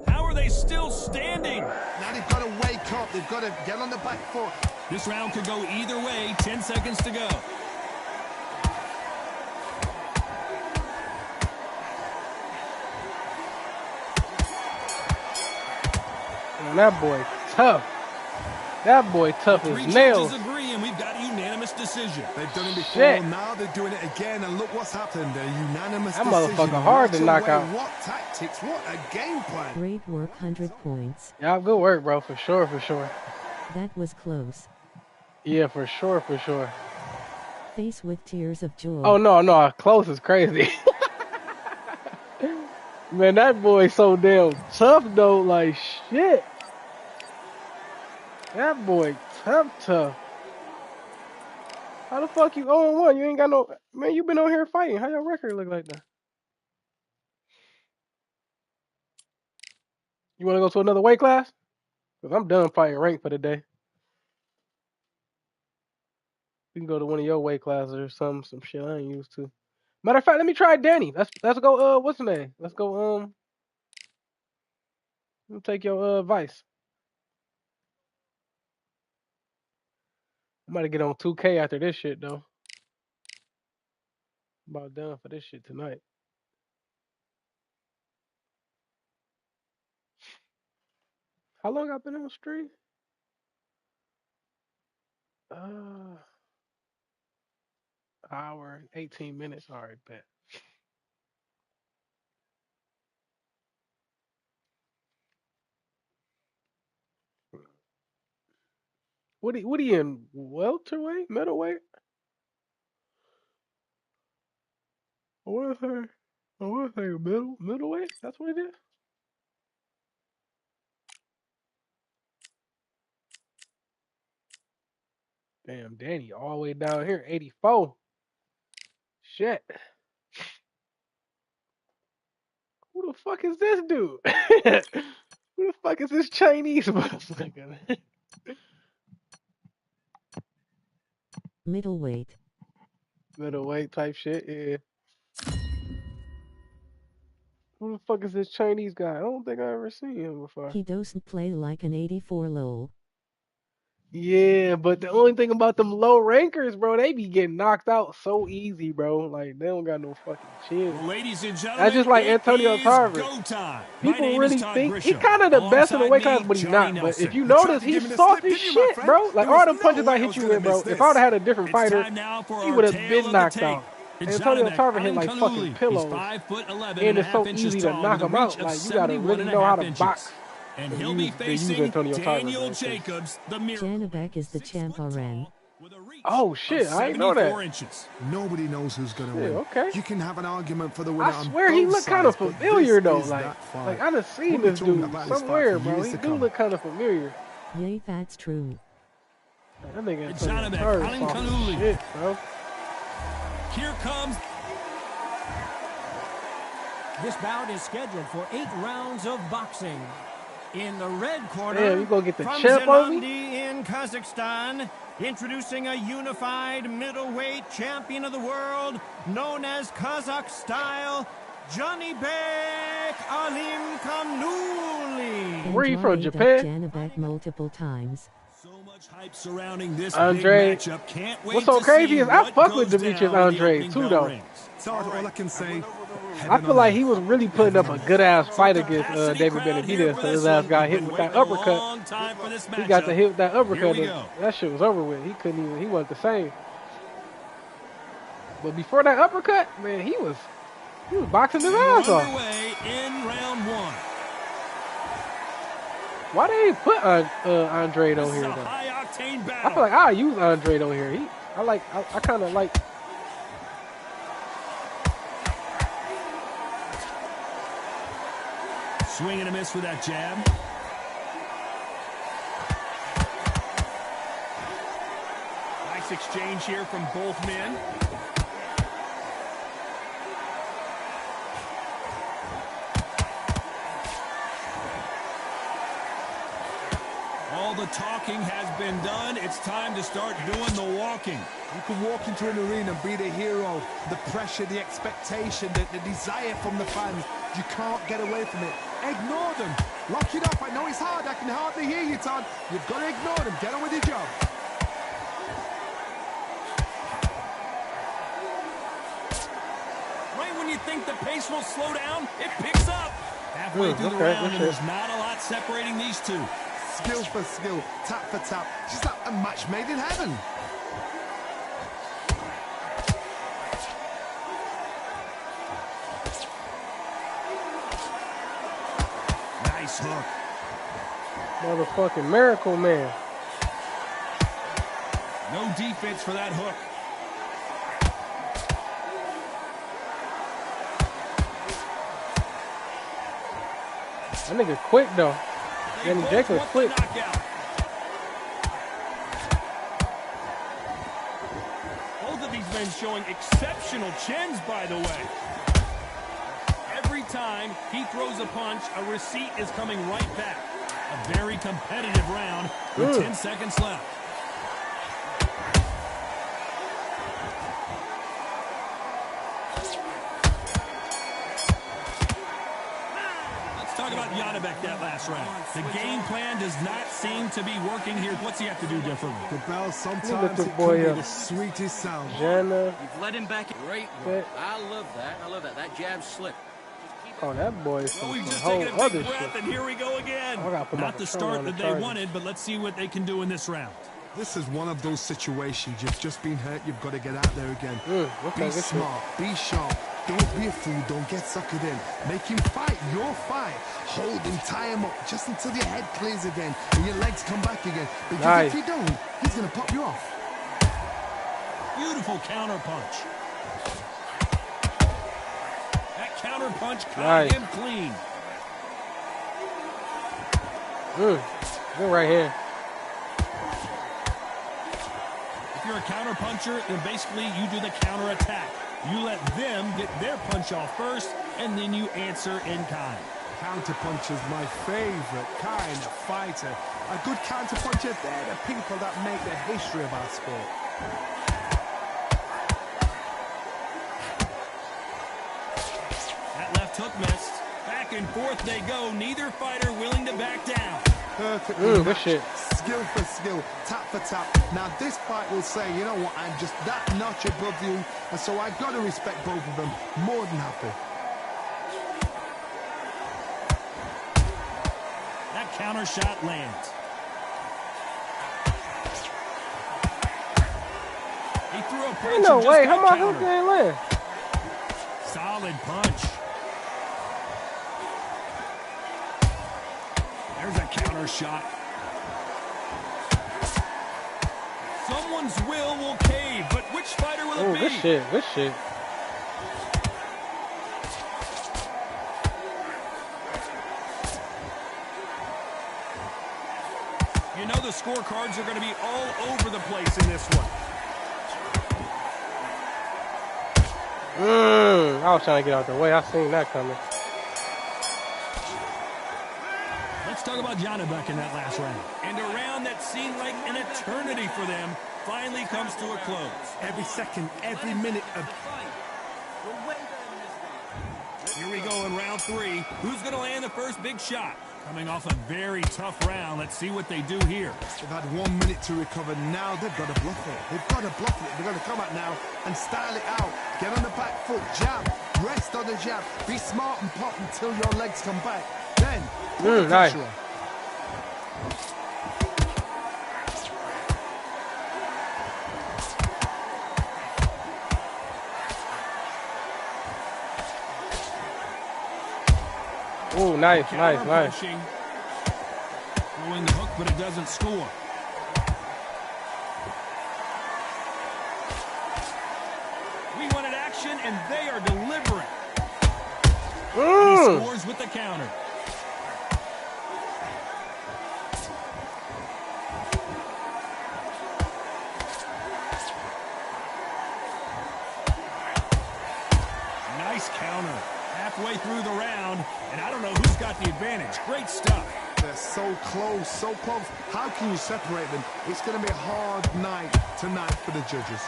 How are they still standing? Now they've got to wake up. They've got to get on the back foot. This round could go either way. 10 seconds to go. Man, that boy tough. That boy tough as nails. Three judges agree, and we've got a unanimous decision. They've done it before, Shit. now they're doing it again, and look what's happened. A unanimous That decision. motherfucker hard to Right knock away. out. What tactics, what a game plan. Great work, 100 points. Yeah, good work, bro. For sure, for sure. That was close. Yeah, for sure, for sure. Face with tears of joy. Oh, no. Close is crazy. Man, that boy's so damn tough, though. Like, shit. That boy tough. How the fuck you 0-1? You ain't got no... Man, you been on here fighting. How your record look like that? You want to go to another weight class? Because I'm done fighting rank for the day. You can go to one of your weight classes or some shit I ain't used to. Matter of fact, let me try Danny. Let's go. What's the name? Let's go. Let me take your advice. I'm about to get on 2K after this shit though. I'm about done for this shit tonight. How long I been on the stream? Hour and 18 minutes. All right, bet. What are you in? Welterweight? Middleweight? I want to say middleweight. That's what it is. Damn, Danny, all the way down here, 84. Shit. Who the fuck is this dude? Who the fuck is this Chinese motherfucker? Middleweight. Middleweight type shit, yeah. Who the fuck is this Chinese guy? I don't think I ever seen him before. He doesn't play like an 84 lol. Yeah, but the only thing about them low rankers, bro, they be getting knocked out so easy, bro. Like they don't got no fucking chance. Well, ladies and gentlemen, that's just like Antonio Tarver. People really think he kind of the best in the weight class, but he's not. But if you notice, he's soft as shit, bro. Like all them punches I hit you with, bro. If I would have had a different fighter, he would have been knocked out. Antonio Tarver hit like fucking pillows, and it's so easy to knock him out. Like you gotta really know how to box. And he'll be facing Daniel Jacobs, the Janabek is the champ RN. Oh shit, I didn't know that. Inches. Nobody knows who's gonna win. Okay. You can have an argument for the winner. I swear he looked kind of familiar though. Like I done seen this dude somewhere, bro. He do look kind of familiar. Yay, that's true. That nigga Janabek, shit, bro. Here comes. This bout is scheduled for 8 rounds of boxing. In the red corner, damn, you gonna get the from champ on me? in Kazakhstan, introducing a unified middleweight champion of the world, known as Kazakh style, Johnny Bek Alim Kamnouli. Where are you from, Japan? Janabek multiple times. So much hype surrounding this Andre, big matchup. Can't wait what's so crazy is I fuck with Demetrius Andre too, though. So all I can say, I feel like he was really putting up a good ass fight against David Benavidez. So his ass got hit with that uppercut. He got to hit with that uppercut. That shit was over with. He couldn't even. He wasn't the same. But before that uppercut, man, he was boxing his ass off. In round 1. Why they ain't put Andre on here though? I feel like I use Andre on here. I kind of like. Swing and a miss with that jab. Nice exchange here from both men. All the talking has been done. It's time to start doing the walking. You can walk into an arena and be the hero. The pressure, the expectation, the desire from the fans. You can't get away from it. Ignore them. Lock it up. I know it's hard. I can hardly hear you, Todd. You've got to ignore them. Get on with your job. Right when you think the pace will slow down, it picks up. Halfway through the round, and there's not a lot separating these two. Skill for skill, tap for tap. Just like a match made in heaven. Nice hook. Motherfucking Miracle Man. No defense for that hook. That nigga quick though. Danny Jacobs quick. Both of these men showing exceptional chins, by the way. Every time he throws a punch, a receipt is coming right back. A very competitive round with 10 seconds left. Let's talk about Janibek that last round. The game plan does not seem to be working here. What's he have to do differently? The bell sometimes the it boy can be the sweetest sound. Jana. You've led him back. Great work. I love that. I love that. That jab slick. Oh, that boy is Well, we've some just whole taken a other big breath, shit. and here we go again. Not the start that they wanted, but let's see what they can do in this round. This is one of those situations. You've just been hurt. You've got to get out there again. Be smart. Be sharp. Don't be a fool. Don't get suckered in. Make him fight your fight. Hold him, tie him up just until your head clears again and your legs come back again. Because if you don't, he's going to pop you off. Beautiful counter punch. That counter punch caught him clean. Good right here. If you're a counter puncher, then basically you do the counter attack. You let them get their punch off first, and then you answer in kind. Counter puncher's my favorite kind of fighter. A good counter puncher, they're the people that make the history of our sport. That left hook missed. Back and forth they go. Neither fighter willing to back down. Perfectly good shit. Skill for skill, tap for tap. Now this fight will say, you know what, I'm just that notch above you, and so I've got to respect both of them. More than happy. That counter shot lands. He threw a punch. No way, how my hook ain't land? Solid punch. There's a counter shot. Someone's will cave, but which fighter will it be? Good shit, good shit. You know the scorecards are going to be all over the place in this one. I was trying to get out the way. I seen that coming. Let's talk about Janibek in that last round. And a round that seemed like an eternity for them finally comes to a close. Every second, every minute of... Here we go in round 3. Who's going to land the first big shot? Coming off a very tough round. Let's see what they do here. They've had 1 minute to recover. Now they've got to bluff it. They've got to bluff it. They've got to come out now and style it out. Get on the back foot, jab, rest on the jab. Be smart and pop until your legs come back. Then, put the nice. pressure on. Oh, nice, nice, nice. Throwing the hook, but it doesn't score. We wanted action, and they are delivering. He scores with the counter. Nice counter. Halfway through the round, and I don't know who's got the advantage. Great stuff. They're so close, so close. How can you separate them? It's going to be a hard night tonight for the judges.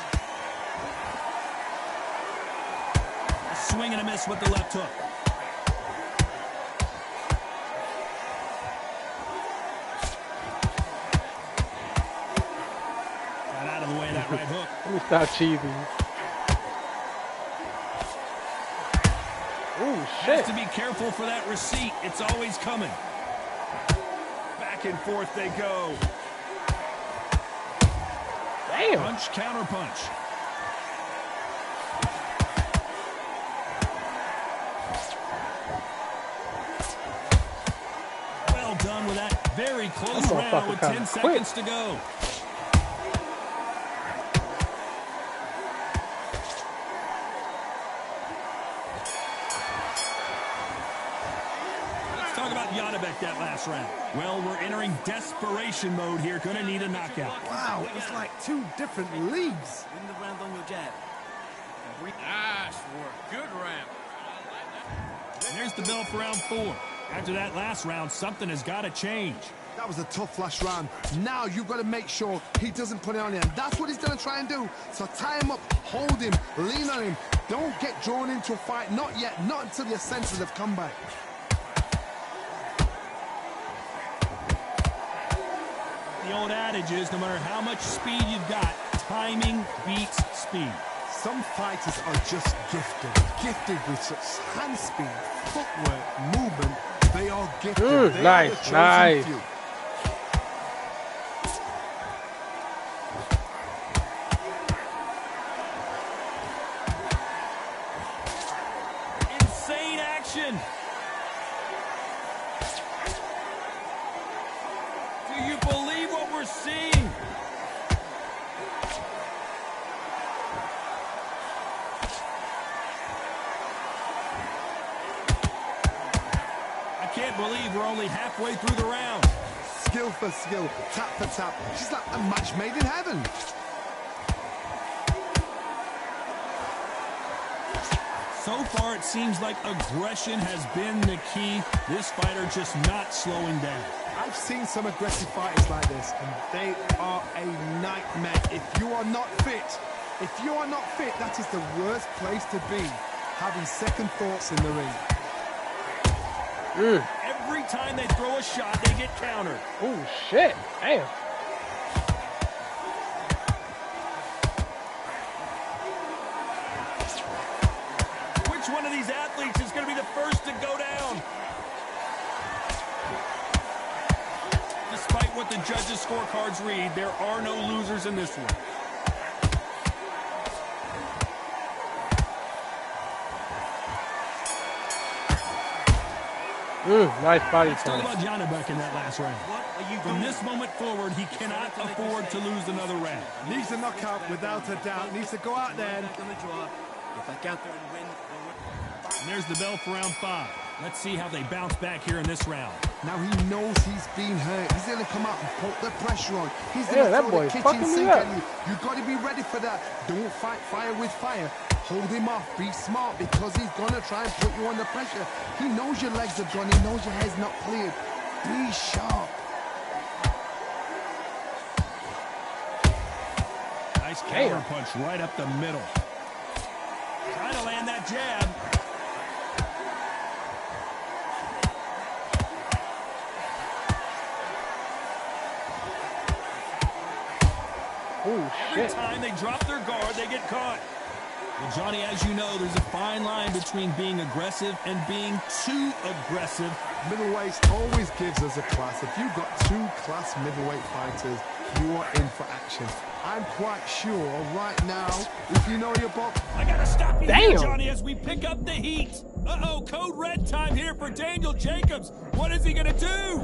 A swing and a miss with the left hook. Got out of the way of that right hook. Let me stop cheesing. Oh, shit. Has to be careful for that receipt. It's always coming. Back and forth they go. Damn. Punch, counter punch. Well done with that very close round with 10 seconds to go. Janibek that last round. Well, we're entering desperation mode here. Gonna need a knockout. Wow, it was like 2 different leagues. Win the round on your jab. Nice work. Good round. And there's the bell for round 4. After that last round, something has got to change. That was a tough last round. Now you've got to make sure he doesn't put it on him. That's what he's going to try and do. So tie him up, hold him, lean on him. Don't get drawn into a fight. Not yet. Not until your senses have come back. The old adage is no matter how much speed you've got, timing beats speed. Some fighters are just gifted with such hand speed, footwork, movement. They are gifted. They nice, are the chosen nice. few. Insane action. Do you believe what we're seeing? I can't believe we're only halfway through the round. Skill for skill, tap for tap. She's like a match made in heaven. So far, it seems like aggression has been the key. This fighter just not slowing down. I've seen some aggressive fighters like this, and they are a nightmare. If you are not fit, that is the worst place to be, having second thoughts in the ring. Every time they throw a shot, they get countered. Oh, shit. Damn. Which one of these athletes is going to be the first to go down? Despite what the judges' scorecards read, there are no losers in this one. Nice body Let's talk punch. about Janibek in that last round. From this moment forward, he cannot afford to lose another round. Needs a knockout without a doubt. Needs to go out there. If I get there and win, And there's the bell for round 5. Let's see how they bounce back here in this round. Now he knows he's been hurt. He's going to come out and put the pressure on. He's Yeah, going that to throw boy the kitchen fucking me sink up. at you. You've got to be ready for that. Don't fight fire with fire. Hold him off. Be smart, because he's going to try and put you under pressure. He knows your legs are gone. He knows your head's not cleared. Be sharp. Nice counter punch right up the middle. Trying to land that jab. Oh, Every shit. time they drop their guard, they get caught. Well, Johnny, as you know, there's a fine line between being aggressive and being too aggressive. Middleweight always gives us a class. If you've got two class middleweight fighters, you are in for action. I'm quite sure right now, if you know your box. I gotta stop you here, Damn. Johnny, as we pick up the heat. Uh-oh, code red time here for Daniel Jacobs. What is he gonna do?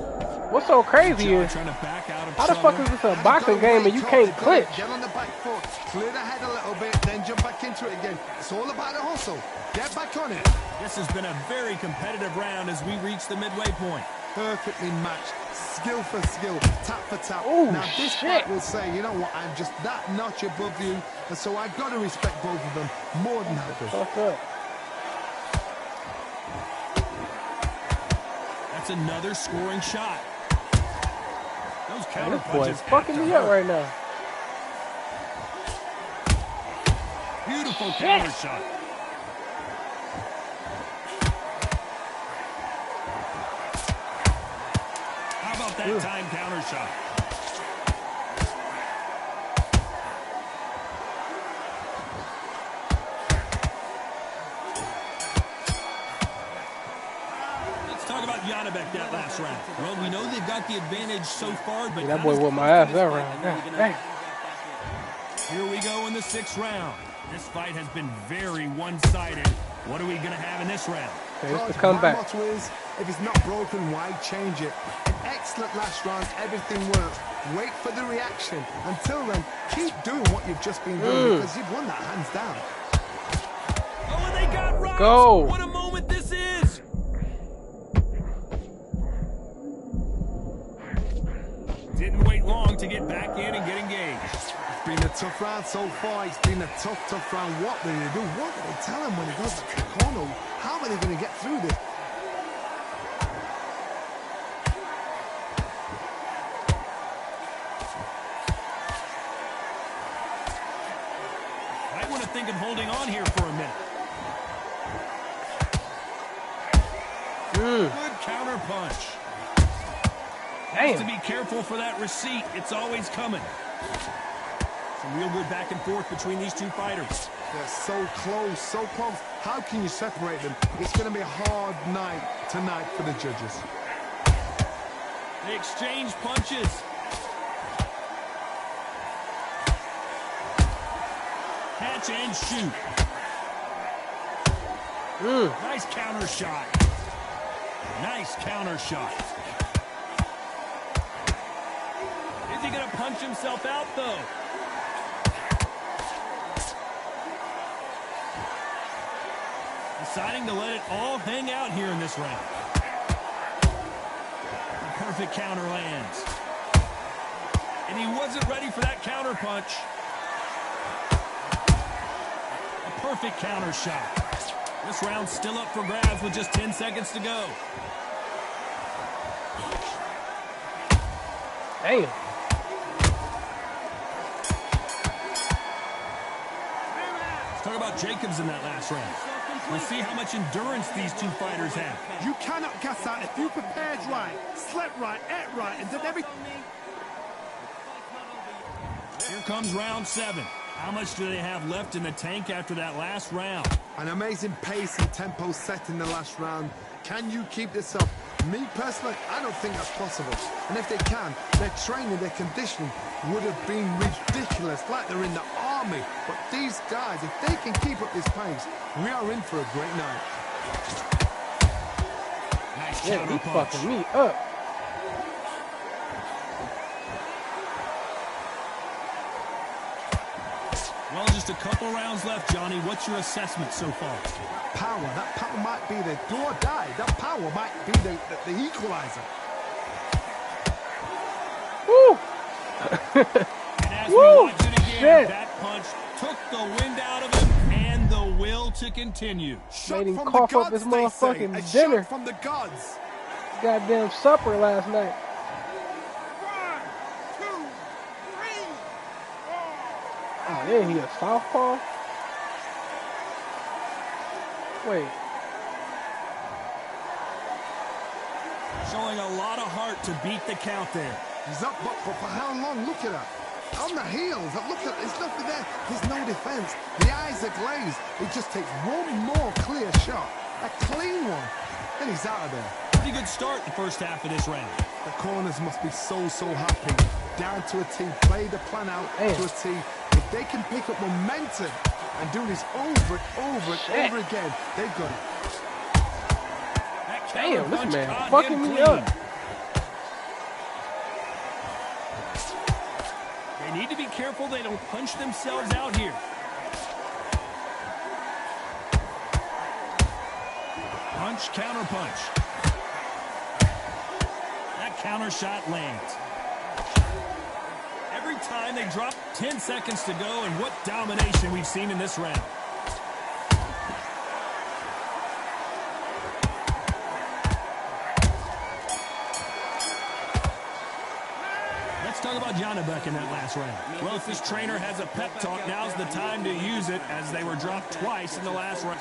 What's so crazy is, Trying to back out of how the fuck is this a boxing game and you can't clinch? Get on the back foot, clear the head a little bit, then jump back into it again. It's all about the hustle. Get back on it. This has been a very competitive round as we reach the midway point. Perfectly matched, skill for skill, tap for tap. Oh, now this shit. fight will say, you know what, I'm just that notch above you, and so I've got to respect both of them more than happy. Fuck up. That's another scoring shot. Those Man, counter this boy punches is fucking have to me up hurt. right now. Beautiful counter shot. How about that time counter shot? Let's talk about Janibek that last round. Well, we know they've got the advantage so far, but Yeah, that boy whooped my ass that round. God damn. here we go in the 6th round. This fight has been very one-sided. What are we going to have in this round? Okay, this is the My comeback. motto is, if it's not broken, why change it? An excellent last round, everything works. Wait for the reaction. Until then, keep doing what you've just been doing, because you've won that hands down. Oh, and they got rocked. Go. What a moment this is. Didn't wait long to get back in and get engaged. It's been a tough round so far. It's been a tough round. What do they do? What do they tell him when he goes to the corner? How are they going to get through this? Might want to think of holding on here for a minute. Good counter punch. Damn. To be careful for that receipt. It's always coming. Some real good back and forth between these two fighters. They're so close, so close. How can you separate them? It's going to be a hard night tonight for the judges. They exchange punches. Catch and shoot. Nice counter shot. Nice counter shot. Is he going to punch himself out, though? Deciding to let it all hang out here in this round. The perfect counter lands. And he wasn't ready for that counter punch. A perfect counter shot. This round's still up for grabs with just 10 seconds to go. Damn. Let's talk about Jacobs in that last round. We'll see how much endurance these two fighters have. You cannot gas out if you prepared right, slept right, ate right, and did everything. Here comes round 7. How much do they have left in the tank after that last round? An amazing pace and tempo set in the last round. Can you keep this up? Me personally, I don't think that's possible. And if they can, their training, their conditioning would have been ridiculous, like they're in the army. But these guys, if they can keep up this pace, we are in for a great night. Nice Yeah, counter he punch. fucking me up. Well, just a couple rounds left, Johnny. What's your assessment so far? Power, that power might be the do or die. That power might be the equalizer. Woo! And as Woo! we watch it again, Shit. that punch took the wind out of him and the will to continue. Shot Made him from cough the up gods, his they say. motherfucking A dinner. shot from the gods. Goddamn supper last night. 1, 2, 3, 4. Oh, yeah, he a southpaw? Wait. Showing a lot of heart to beat the count there. He's up, but for how long? Look at that. On the heels. Look at there's nothing there. There's no defense. The eyes are glazed. It just takes one more clear shot. A clean one. And he's out of there. Pretty good start the first half of this round. The corners must be so happy. Down to a T. Play the plan out Damn. to a T. If they can pick up momentum and do this over and over and over again, they've got it. That Damn, counter this punch man caught fucking him me clean. up. They need to be careful they don't punch themselves out here. Punch, counter punch. That counter shot lands. Every time they drop, 10 seconds to go, and what domination we've seen in this round. Let's talk about Janabek in that last round. Well, if this trainer has a pep talk, now's the time to use it, as they were dropped twice in the last round.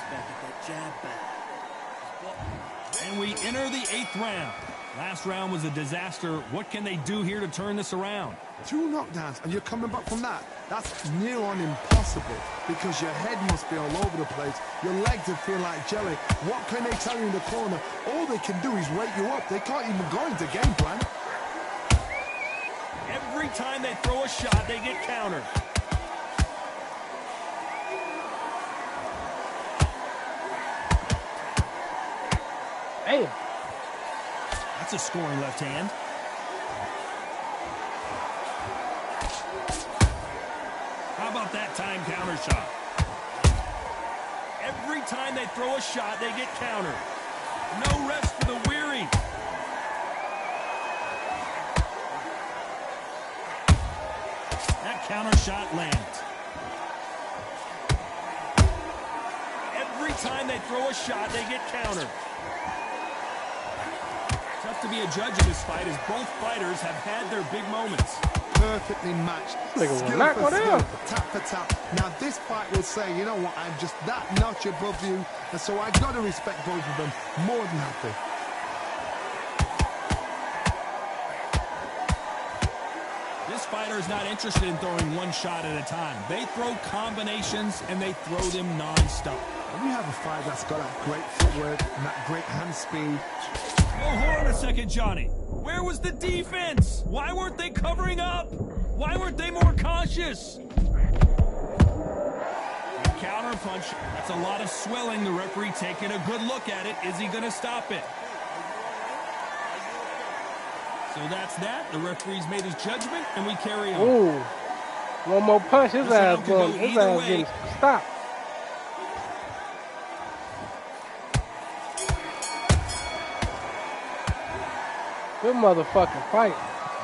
And we enter the 8th round. Last round was a disaster. What can they do here to turn this around? 2 knockdowns, and you're coming back from that. That's near on impossible, because your head must be all over the place. Your legs will feel like jelly. What can they tell you in the corner? All they can do is wake you up. They can't even go into game plan. Every time they throw a shot, they get countered. Damn. That's a scoring left hand. How about that time counter shot? Every time they throw a shot, they get countered. No rest for the weary. That counter shot lands. Every time they throw a shot, they get countered. Tough to be a judge of this fight, as both fighters have had their big moments. Perfectly matched. Nigga will Skill knock for one skill, out. tap for tap. Now this fight will say, you know what, I'm just that notch above you, and so I've got to respect both of them. More than happy. This fighter is not interested in throwing one shot at a time. They throw combinations, and they throw them nonstop. When you have a fighter that's got that great footwork and that great hand speed. Oh, hold on a second, Johnny. Where was the defense? Why weren't they covering up? Why weren't they more cautious? Counter punch. That's a lot of swelling. The referee taking a good look at it. Is he going to stop it? So that's that. The referee's made his judgment, and we carry on. Ooh. One more punch. His ass going. His ass getting stopped. Good motherfucking fight.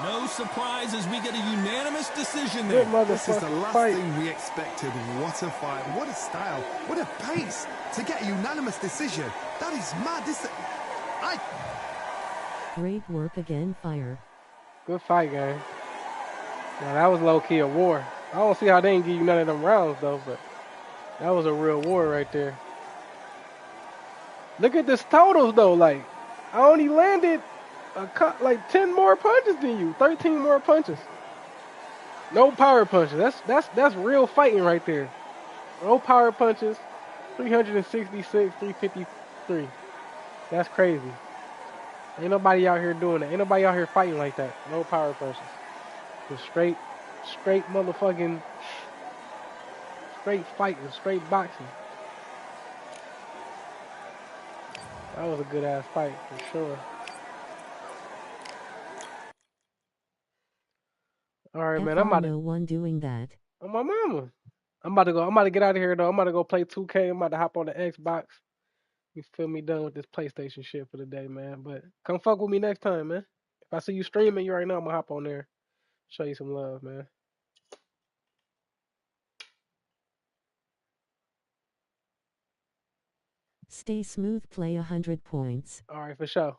No surprise as we get a unanimous decision there. This is the last thing we expected. What a fight. What a style. What a pace to get a unanimous decision. That is mad. Great work again, Fire. Good fight, gang. Now, that was low-key a war. I don't see how they didn't give you none of them rounds, though, but that was a real war right there. Look at this totals, though. Like, I only landed like 10 more punches than you, 13 more punches. No power punches. That's real fighting right there. No power punches. 366, 353. That's crazy. Ain't nobody out here doing that. Ain't nobody out here fighting like that. No power punches. Just straight motherfucking, straight fighting, straight boxing. That was a good ass fight for sure. All right, man. I'm about to. No one doing that. Oh, my mama. I'm about to get out of here though. I'm about to go play 2K. I'm about to hop on the Xbox. You feel me? Done with this PlayStation shit for the day, man. But come fuck with me next time, man. If I see you streaming, you already know I'm gonna hop on there, show you some love, man. Stay smooth, play 100 points. All right, for sure.